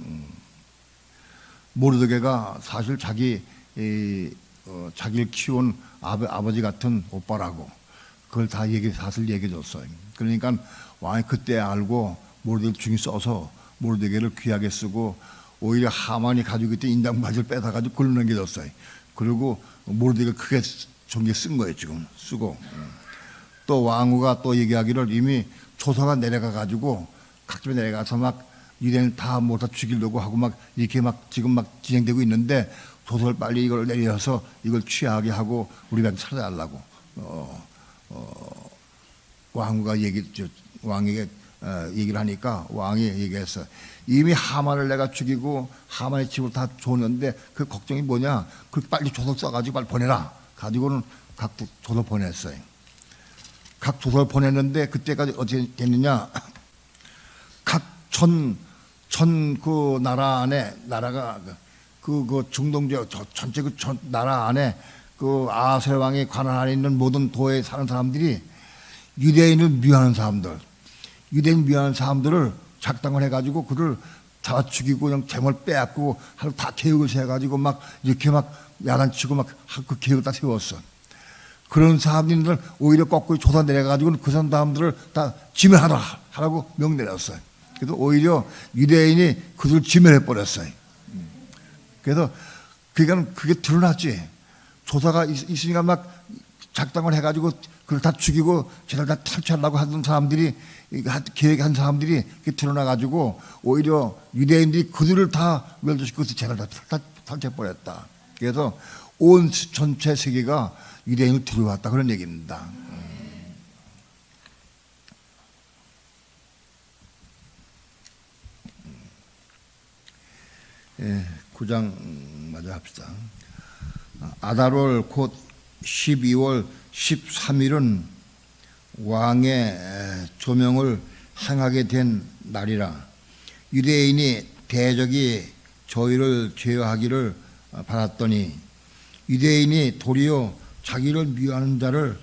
모르드게가 사실 자기를 키운 아버지 같은 오빠라고 그걸 다 사실 얘기해 줬어요. 그러니까 왕이 그때 알고 모르드게를 중히 써서 모르드게를 귀하게 쓰고 오히려 하만이 가지고 있던 인당바지를 뺏어가지고 글로 넘겨줬어요. 그리고 모르드게가 크게 종게 쓴 거예요. 지금 쓰고 또 왕후가 또 얘기하기를 이미 조서가 내려가가지고 각집에 내려가서 막 유대인을 다 모두 죽이려고 하고 막 이렇게 막 지금 막 진행되고 있는데 조서를 빨리 이걸 내려서 이걸 취하게 하고 우리한테 찾아달라고 왕후가 왕에게 얘기를 하니까 왕이 얘기했어. 이미 하만을 내가 죽이고 하만의 집을 다 줬는데 그 걱정이 뭐냐? 그 빨리 조서 써가지고 빨리 보내라. 가지고는 각 조서 보냈어요. 각 조서를 보냈는데 그때까지 어떻게 됐느냐? 각 그 나라 안에 나라가 그 중동 지역 전체 그 나라 안에 그 아하수에 왕의 관할 안에 있는 모든 도에 사는 사람들이 유대인을 미워하는 사람들, 유대인 미워하는 사람들을 작당을 해가지고 그를 다 죽이고 그냥 재물 빼앗고 하고 다 계획을 세워가지고 막 이렇게 막 야단치고 막 그 계획을 다 세웠어. 그런 사람들을 오히려 거꾸로 조사 내려가지고 그 사람들을 다 지멸하라고 명 내렸어요. 그래서 오히려 유대인이 그들을 지멸해 버렸어요. 그래서 그게 드러났지. 조사가 있으니까 막 작당을 해가지고 그걸 다 죽이고 쟤를 다 탈취하려고 하던 사람들이 계획한 사람들이 드러나가지고 오히려 유대인들이 그들을 다 멸절시키고 쟤를 다 탈취해 버렸다. 그래서 온 전체 세계가 유대인을 두려워했다 그런 얘기입니다. 9장 마저 합시다. 아달월 곧 12월 13일은 왕의 조명을 행하게 된 날이라. 유대인이 대적이 저희를 제어하기를 바랐더니 유대인이 도리어 자기를 미워하는 자를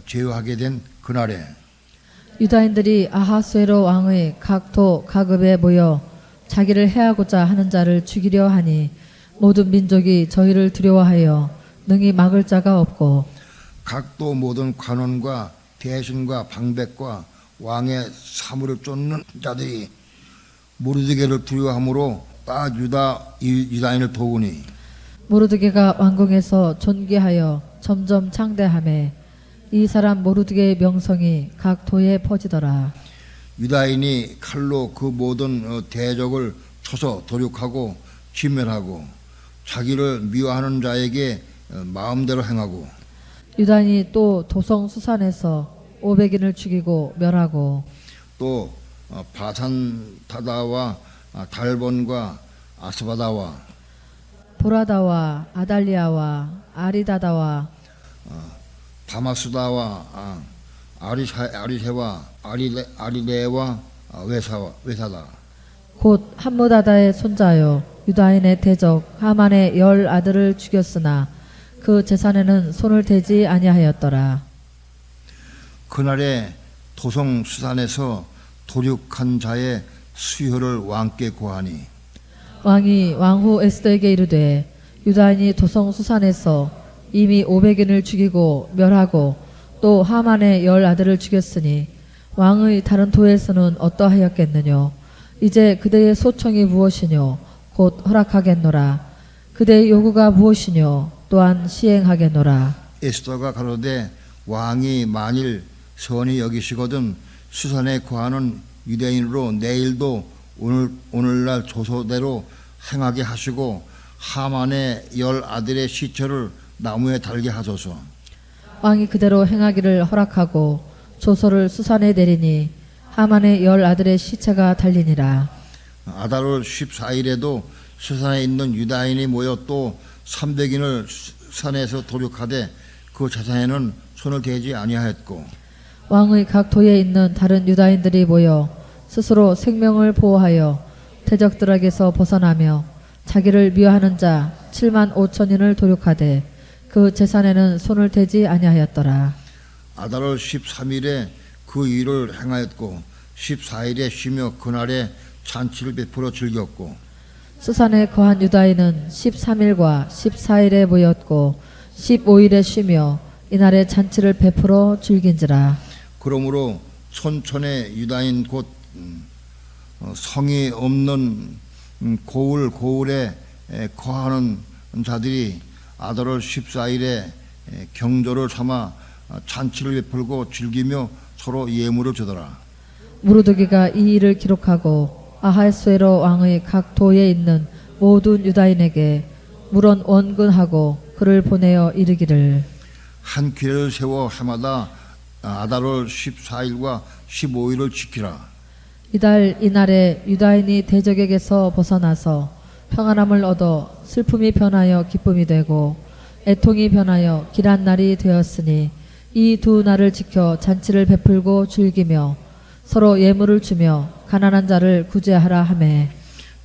제어하게 된 그날에 유다인들이 아하수에로 왕의 각도 각읍에 모여 자기를 해하고자 하는 자를 죽이려 하니 모든 민족이 저희를 두려워하여 능히 막을 자가 없고 각도 모든 관원과 대신과 방백과 왕의 사물을 쫓는 자들이 모르드게를 두려워함으로 다 유다인을 도우니 모르드게가 왕궁에서 존귀하여 점점 창대하매 이 사람 모르드게의 명성이 각 도에 퍼지더라. 유다인이 칼로 그 모든 대적을 쳐서 도륙하고 진멸하고 자기를 미워하는 자에게 마음대로 행하고 유다인이 또 도성 수산에서 500인을 죽이고 멸하고 또 바산다다와 달본과 아스바다와 보라다와 아달리아와 아리다다와 다마수다와 아리세와 아리레와 외사다. 곧 함무다다의 손자요 유다인의 대적 하만의 10 아들을 죽였으나 그 재산에는 손을 대지 아니하였더라. 그날에 도성 수산에서 도륙한 자의 수효를 왕께 고하니 왕이 왕후 에스더에게 이르되 유다인이 도성 수산에서 이미 500인을 죽이고 멸하고 또 하만의 10 아들을 죽였으니 왕의 다른 도에서는 어떠하였겠느뇨. 이제 그대의 소청이 무엇이뇨. 곧 허락하겠노라. 그대의 요구가 무엇이뇨. 또한 시행하겠노라. 에스더가 가로되 왕이 만일 선히 여기시거든 수산에 거하는 유대인으로 내일도 오늘날 조소대로 행하게 하시고 하만의 10 아들의 시체를 나무에 달게 하소서. 왕이 그대로 행하기를 허락하고 조서를 수산에 내리니 하만의 10 아들의 시체가 달리니라. 아달월 14일에도 수산에 있는 유다인이 모여 또 300인을 산에서 도륙하되 그 재산에는 손을 대지 아니하였고 왕의 각 도에 있는 다른 유다인들이 모여 스스로 생명을 보호하여 대적들에게서 벗어나며 자기를 미워하는 자 7만 5천인을 도륙하되 그 재산에는 손을 대지 아니하였더라. 아달월 13일에 그 일을 행하였고 14일에 쉬며 그날에 잔치를 베풀어 즐겼고 수산에 거한 유다인은 13일과 14일에 모였고 15일에 쉬며 이날에 잔치를 베풀어 즐긴지라. 그러므로 손천의 유다인 곧 성이 없는 고을에 거하는 자들이 아달월 14일에 경조를 삼아 잔치를 베풀고 즐기며 서로 예물을 주더라. 무르드기가 이 일을 기록하고 아하수에로 왕의 각 도에 있는 모든 유다인에게 물론 원근하고 그를 보내어 이르기를 한 규례를 세워 해마다 아달월 14일과 15일을 지키라. 이달 이날에 유다인이 대적에게서 벗어나서 평안함을 얻어 슬픔이 변하여 기쁨이 되고 애통이 변하여 길한 날이 되었으니 이 두 날을 지켜 잔치를 베풀고 즐기며 서로 예물을 주며 가난한 자를 구제하라 하매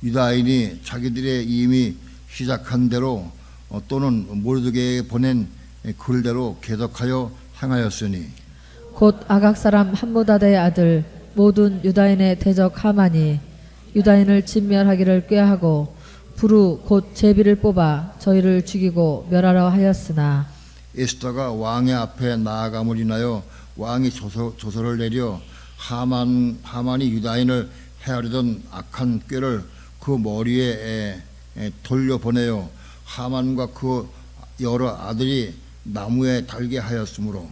유다인이 자기들의 이미 시작한 대로 또는 모르드게에 보낸 글대로 계속하여 행하였으니 곧 아각 사람 함무다다의 아들 모든 유다인의 대적 하만이 유다인을 진멸하기를 꾀하고 부루 곧 제비를 뽑아 저희를 죽이고 멸하려 하였으나 에스더가 왕의 앞에 나아감을 인하여 왕이 조서를 내려 하만이 유다인을 헤아리던 악한 꾀를 그 머리에 돌려보내요. 하만과 그 여러 아들이 나무에 달게 하였으므로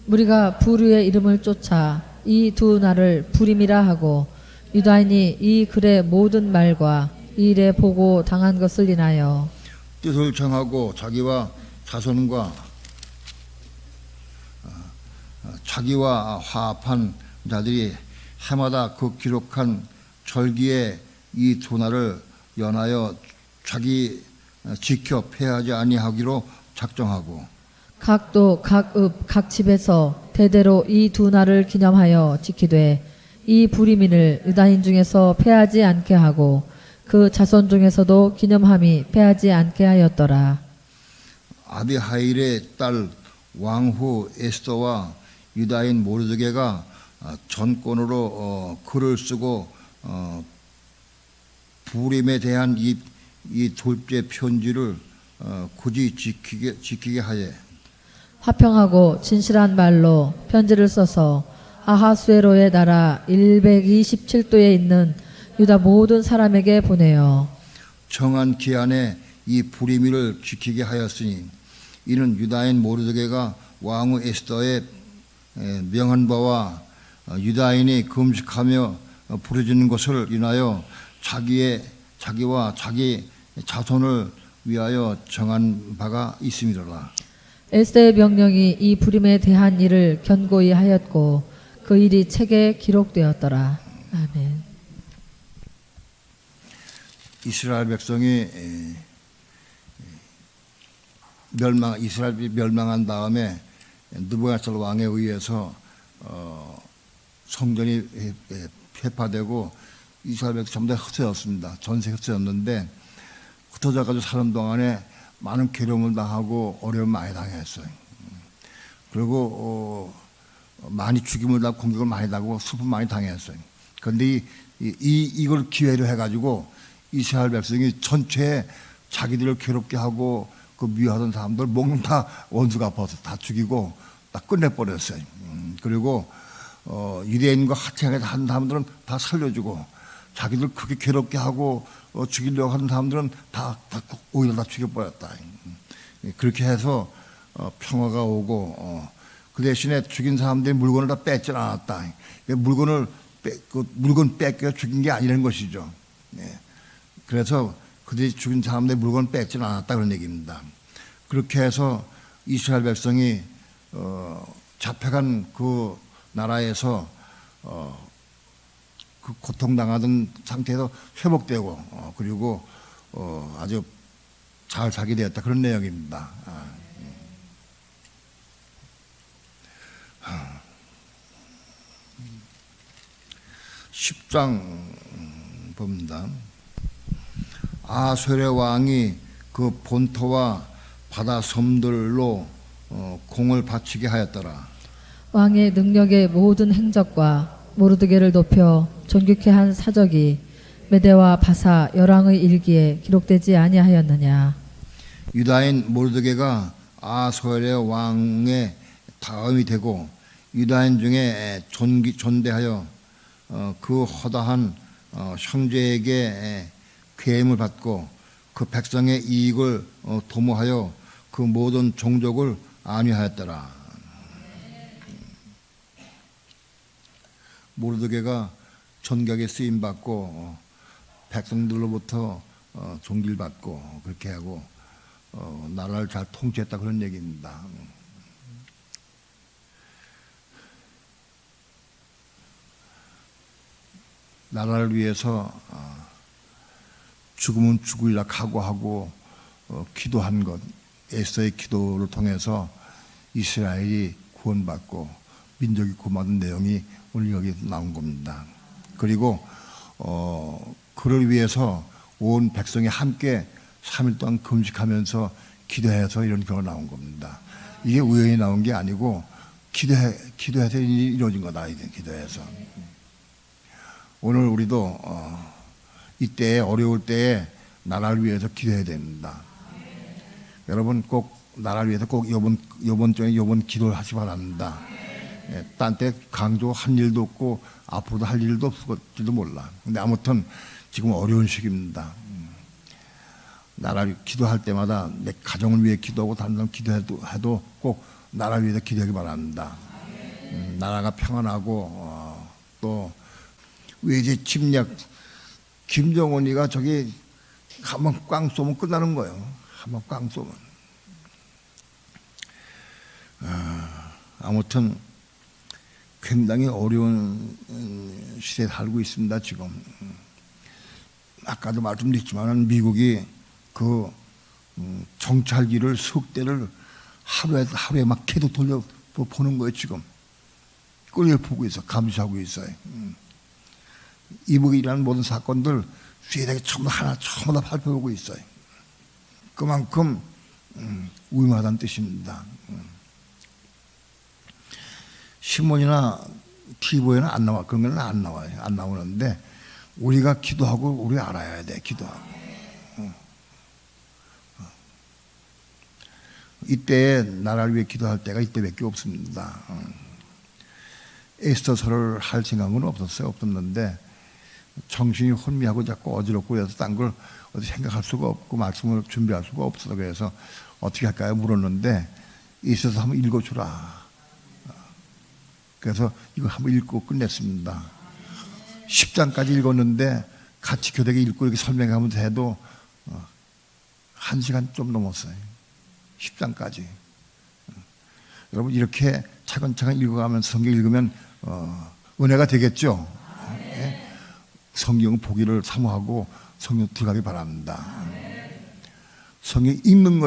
우리가 부류의 이름을 쫓아 이 두 날을 부림이라 하고 유다인이 이 글의 모든 말과 이 일에 보고 당한 것을 인하여 뜻을 정하고 자기와 화합한 자들이 해마다 그 기록한 절기에 이 두 날을 연하여 자기 지켜 폐하지 아니하기로 작정하고 각도 각 집에서 대대로 이 두 날을 기념하여 지키되 이 부리민을 유다인 중에서 패하지 않게 하고 그 자손 중에서도 기념함이 패하지 않게 하였더라. 아비하일의 딸 왕후 에스더와 유다인 모르드게가 전권으로 글을 쓰고 부림에 대한 이 둘째 편지를 굳이 지키게 하ye 화평하고 진실한 말로 편지를 써서 아하수에로의 나라 127도에 있는 유다 모든 사람에게 보내어 정한 기한에 이 부리미를 지키게 하였으니 이는 유다인 모르드게가 왕후 에스더의 명한 바와 유다인이 금식하며 부르짖는 것을 인하여 자기와 자기 자손을 위하여 정한 바가 있음이로라. 에스더의 명령이 이 부림에 대한 일을 견고히 하였고 그 그 일이 책에 기록되었더라. 아멘. 이스라엘 백성이 이스라엘이 멸망한 다음에 느부갓네살 왕에 의해서 성전이 회파되고 이스라엘 백성이 전부 다 흩어졌습니다. 전세 흩어졌는데 흩어져가지고 사는 동안에 많은 괴로움을 당하고 어려움 많이 당했어요. 그리고 많이 죽임을 당하고 공격을 많이 당하고 슬픔 많이 당했어요. 그런데 이걸 기회로 해가지고 이스라엘 백성이 전체에 자기들을 괴롭게 하고 그 미워하던 사람들 목숨 다 원수가 아파서 다 죽이고 다 끝내버렸어요. 그리고 유대인과 하찮게 한 사람들은 다 살려주고 자기들 그렇게 괴롭게 하고 죽이려고 하는 사람들은 다 오히려 다 죽여버렸다. 그렇게 해서 평화가 오고 그 대신에 죽인 사람들이 물건을 다 뺏지 않았다. 물건 뺏겨 죽인 게 아니라는 것이죠. 그래서 그들이 죽인 사람들의 물건을 뺏지는 않았다 그런 얘기입니다. 그렇게 해서 이스라엘 백성이 잡혀간 그 나라에서 그 고통당하던 상태에서 회복되고 그리고 아주 잘 살게 되었다 그런 내용입니다. 10장 봅니다. 아수르의 왕이 그 본토와 바다 섬들로 공을 바치게 하였더라. 왕의 능력의 모든 행적과 모르드게를 높여 존귀케 한 사적이 메대와 바사 열왕의 일기에 기록되지 아니하였느냐. 유다인 모르드게가 아수르의 왕의 다음이 되고 유다인 중에 존대하여 그 허다한 형제에게 계임을 받고 그 백성의 이익을 도모하여 그 모든 종족을 안위하였더라. 모르드게가 전격에 쓰임 받고 백성들로부터 존귀를 받고 그렇게 하고 나라를 잘 통치했다 그런 얘기입니다. 나라를 위해서 죽으면 죽으리라 각오하고 기도한 것, 에스더의 기도를 통해서 이스라엘이 구원받고 민족이 구원받은 내용이 오늘 여기 나온 겁니다. 그리고 그를 위해서 온 백성이 함께 3일 동안 금식하면서 기도해서 이런 경우가 나온 겁니다. 이게 우연히 나온 게 아니고 기도해서 이루어진 거다. 기도해서. 오늘 우리도 이때 어려울 때에 나라를 위해서 기도해야 됩니다. 여러분 꼭 나라를 위해서 꼭 요번 기도를 하시 바랍니다. 딴 때 강조한 일도 없고 앞으로도 할 일도 없을지도 몰라. 근데 아무튼 지금 어려운 시기입니다. 나라를 기도할 때마다 내 가정을 위해 기도하고 다른 사람 기도해도 꼭 나라를 위해서 기도하기 바랍니다. 나라가 평안하고 또 외제 침략 김정은이가 저기 한번 꽝 쏘면 끝나는 거예요. 한번 꽝 쏘면. 아무튼 굉장히 어려운 시대에 살고 있습니다. 지금. 아까도 말씀드렸지만 미국이 그 정찰기를 석대를 하루에 막 계속 돌려 보는 거예요. 지금. 끌려 보고 있어. 감시하고 있어요. 이북이라는 모든 사건들 수혜되게 처음 다 살펴보고 있어요. 그만큼 위험하다는 뜻입니다. 신문이나 TV에는 안 나와. 그런 건 안 나와요. 안 나오는데 우리가 기도하고 우리 알아야 돼. 기도하고. 이때 나라를 위해 기도할 때가 이때밖에 없습니다. 에스더서를 할 생각은 없었는데 정신이 혼미하고 자꾸 어지럽고 해서 딴 걸 어디 생각할 수가 없고 말씀을 준비할 수가 없어서 그래서 어떻게 할까요? 물었는데 에스더서 한번 읽어주라. 그래서 이거 한번 읽고 끝냈습니다. 10장까지 읽었는데 같이 교대에 읽고 이렇게 설명하면서 해도 1시간 좀 넘었어요. 10장까지. 여러분 이렇게 차근차근 읽어가면서 성경 읽으면 은혜가 되겠죠. 예? 성경 보기를 사모하고 성경 들어가기 바랍니다. 성경 읽는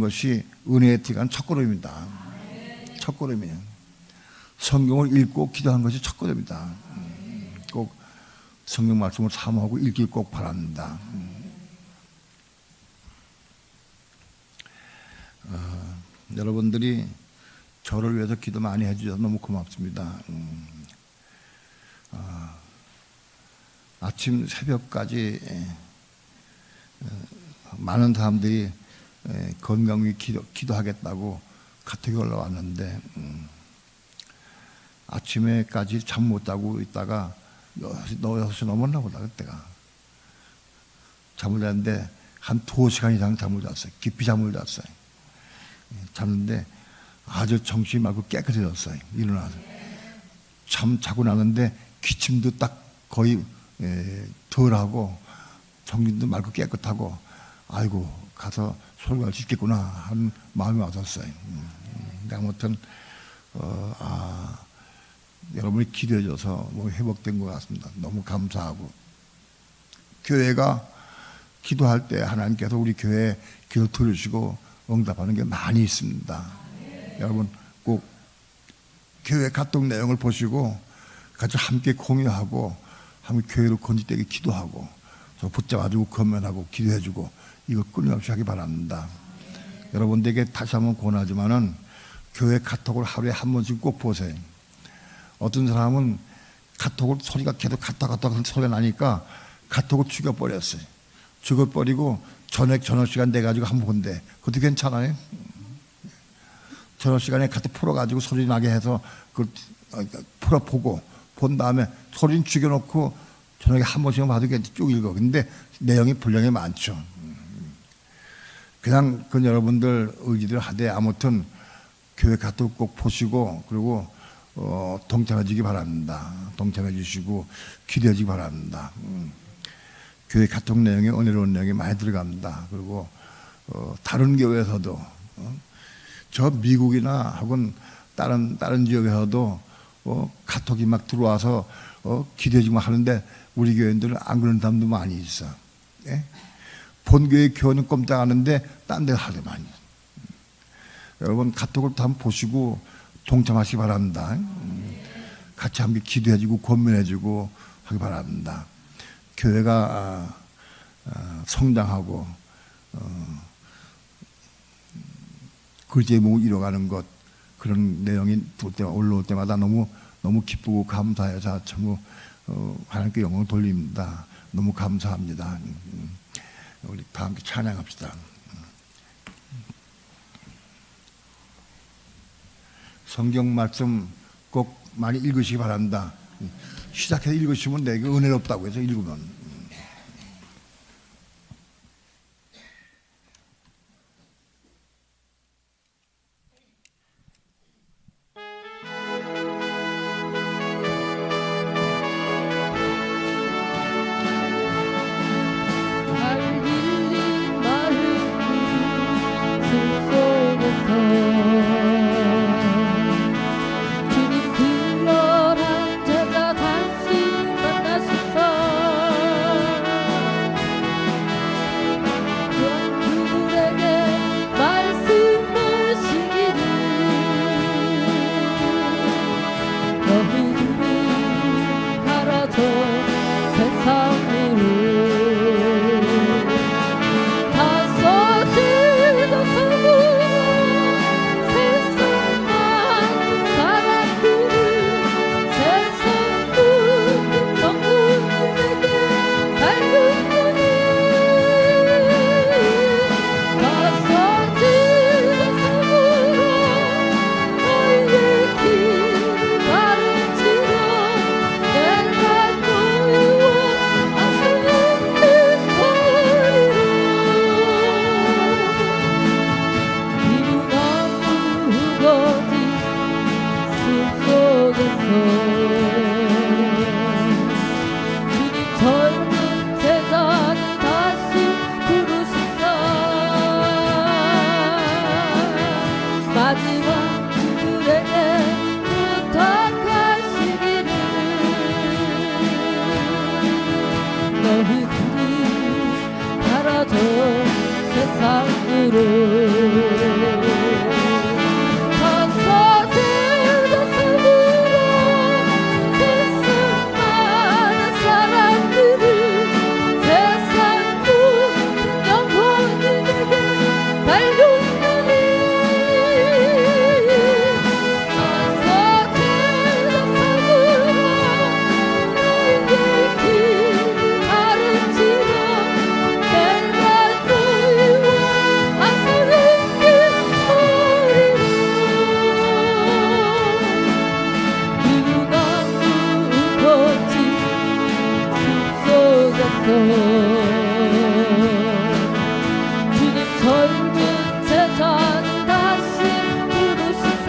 것이 은혜에 들어간 첫걸음입니다. 첫걸음이에요. 성경을 읽고 기도하는 것이 첫걸음이다. 꼭 성경 말씀을 사모하고 읽길 꼭 바랍니다. 여러분들이 저를 위해서 기도 많이 해주셔서 너무 고맙습니다. 아침 새벽까지 많은 사람들이 건강 위해 기도하겠다고 카톡이 올라왔는데 아침에까지 잠 못 자고 있다가 6시 넘었나 보다. 그때가 잠을 잤는데 한 2시간 이상 잠을 잤어요. 깊이 잠을 잤어요. 잤는데 아주 정신이 맑고 깨끗해졌어요. 일어나서 잠 자고 나는데 기침도 딱 거의 덜하고 정신도 맑고 깨끗하고 아이고 가서 설교할 수 있겠구나 하는 마음이 왔었어요. 아무튼 여러분이 기도해줘서 뭐 회복된 것 같습니다. 너무 감사하고 교회가 기도할 때 하나님께서 우리 교회 기도 들으시고 응답하는 게 많이 있습니다. 여러분 꼭 교회 카톡 내용을 보시고 같이 함께 공유하고 함께 교회로 건지되게 기도하고 저 붙잡아주고 건면하고 기도해주고 이거 끊임없이 하기 바랍니다. 여러분들에게 다시 한번 권하지만은 교회 카톡을 하루에 한 번씩 꼭 보세요. 어떤 사람은 카톡을 소리가 계속 갔다 소리가 나니까 카톡을 죽여버렸어요. 죽여버리고 저녁 시간 돼가지고 한번 본대. 그것도 괜찮아요. 저녁 시간에 카톡 풀어가지고 소리 나게 해서 그걸 풀어보고 본 다음에 소리는 죽여놓고 저녁에 한 번씩만 봐도 쭉 읽어. 근데 내용이 분량이 많죠. 그냥 그 여러분들 의지대로 하되 아무튼 교회 카톡 꼭 보시고 그리고 동참해 주기 바랍니다. 동참해 주시고 기도해 주기 바랍니다. 교회 카톡 내용에 은혜로운 내용이 많이 들어갑니다. 그리고 다른 교회에서도 저 미국이나 혹은 다른 지역에서도 카톡이 막 들어와서 기도해 주고 하는데 우리 교회들은 안 그런 사람도 많이 있어. 예? 본교회 교회는 꼼짝 않는데 딴 데 하대 많이. 여러분 카톡을 다 한번 보시고 동참하시기 바랍니다. 같이 함께 기도해주고 권면해주고 하기 바랍니다. 교회가 성장하고 그리스도의 몸을 이뤄가는 것 그런 내용이 올라올 때마다 너무 기쁘고 감사해서 참 하나님께 영광을 돌립니다. 너무 감사합니다. 우리 다 함께 찬양합시다. 성경 말씀 꼭 많이 읽으시기 바랍니다. 시작해서 읽으시면 내게 은혜롭다고 해서 읽으면. 주님 그 열한 제자 다시 만나소서. 주님 젊은 제자는 다시 부르시사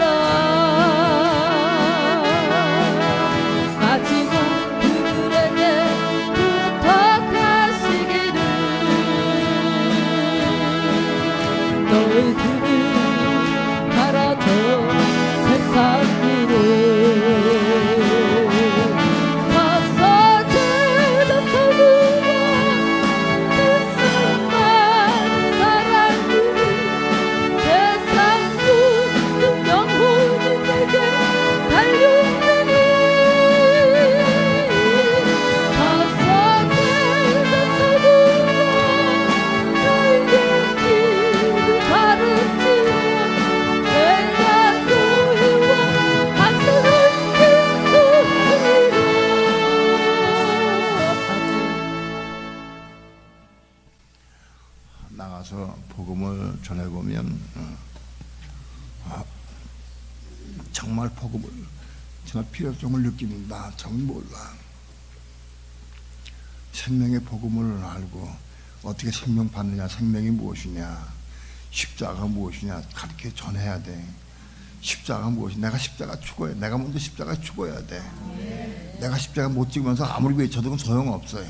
마지막 그들에게 부탁하시기를 너희들은 가라져 세상 위로 가서 제자 삼으라 그 수많은 사람들이 세상 모든 영혼이 내게 달려오느니 가서 제자 삼으라 너희의 길을 가르치며 내가 너희와 함께 있으리라. 나가서 복음을 전해보면 정말 복음을 정말 필요성을 느낍니다. 정말 몰라. 생명의 복음을 알고 어떻게 생명 받느냐, 생명이 무엇이냐, 십자가가 무엇이냐 가르쳐 전해야 돼. 십자가가 무엇이냐, 내가 십자가 죽어야 돼. 내가 먼저 십자가 죽어야 돼. 내가 십자가 못 찍으면서 아무리 외쳐도 소용없어요.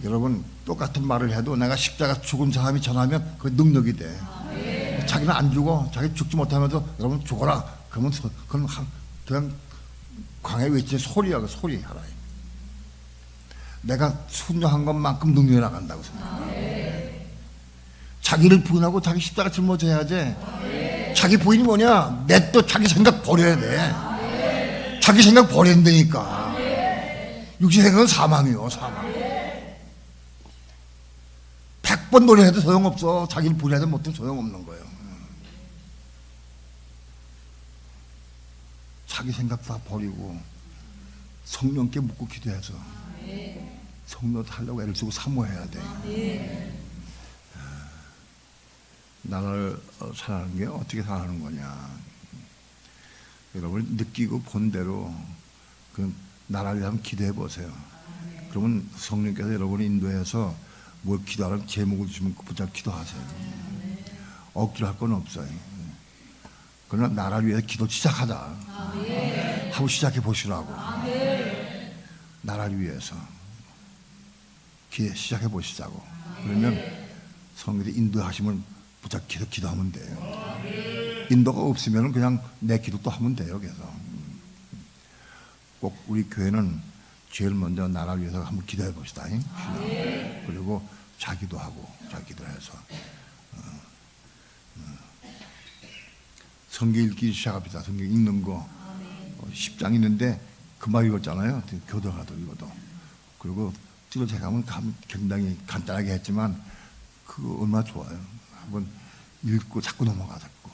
여러분 똑같은 말을 해도 내가 십자가 죽은 사람이 전하면 그 능력이 돼. 자기는 안 죽어. 자기 죽지 못하면서 여러분 죽어라. 그러면 그건 그냥 광야에 외치는 소리야. 그 소리 하나. 내가 순종한 것만큼 능력이 나간다고 생각해. 자기를 부인하고 자기 십자가 짊어져야지. 자기 부인이 뭐냐? 내 또 자기 생각 버려야 돼. 자기 생각 버려야 된다니까. 육신 생각은 사망이요, 사망. 100번 노래해도 소용없어. 자기를 부인하지 못하면 소용없는 거예요. 자기 생각 다 버리고 성령께 묻고 기도해서 성령 하려고 애를 쓰고 사모해야 돼. 나라를 사랑하는 게 어떻게 사랑하는 거냐. 여러분 느끼고 본 대로 그 나라를 위해 한번 기도해 보세요. 그러면 성령께서 여러분을 인도해서 뭘 기도하라는 제목을 주시면 붙잡고 기도하세요. 억지로 할 건 없어요. 그러나 나라를 위해서 기도 시작하자. 하고 시작해 보시라고. 나라를 위해서 시작해 보시자고. 그러면 성령의 인도하심을 붙잡고 계속 기도하면 돼요. 인도가 없으면 그냥 내 기도 또 하면 돼요. 계속. 꼭 우리 교회는 제일 먼저 나라를 위해서 한번 기도해 봅시다. 그리고 자기도 하고 자기도 해서 성경 읽기 시작합니다. 성경 읽는 거 10장 있는데 금방 읽었잖아요. 교도가도 읽어도. 그리고 찌러져 가면 굉장히 간단하게 했지만 그거 얼마나 좋아요. 한번 읽고 자꾸 넘어가 자꾸.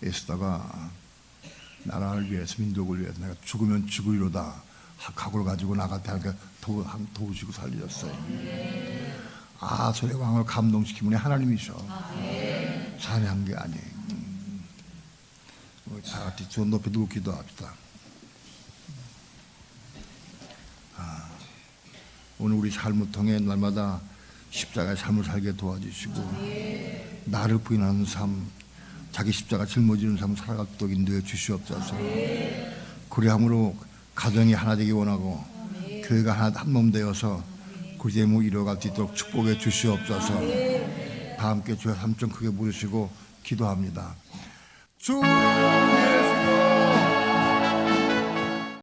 에스더가 나라를 위해서 민족을 위해서 내가 죽으면 죽으리로다 각오를 가지고 나갈 때 하니까 도우시고 살리셨어요. 아솔의 왕을 감동시키는 분이 하나님이셔. 사냥한 게 아니에요. 다 같이 주 높이 들고 기도합시다. 오늘 우리 삶을 통해 날마다 십자가의 삶을 살게 도와주시고 나를 부인하는 삶, 자기 십자가 짊어지는 삶을 살아가도록 인도해 주시옵소서. 그리함으로 가정이 하나 되기 원하고 교회가 하나 한 몸 되어서 그 제목 이루어갈 수 있도록 축복해 주시옵소서. 다 함께 주의 삼촌 크게 부르시고 기도합니다. 주의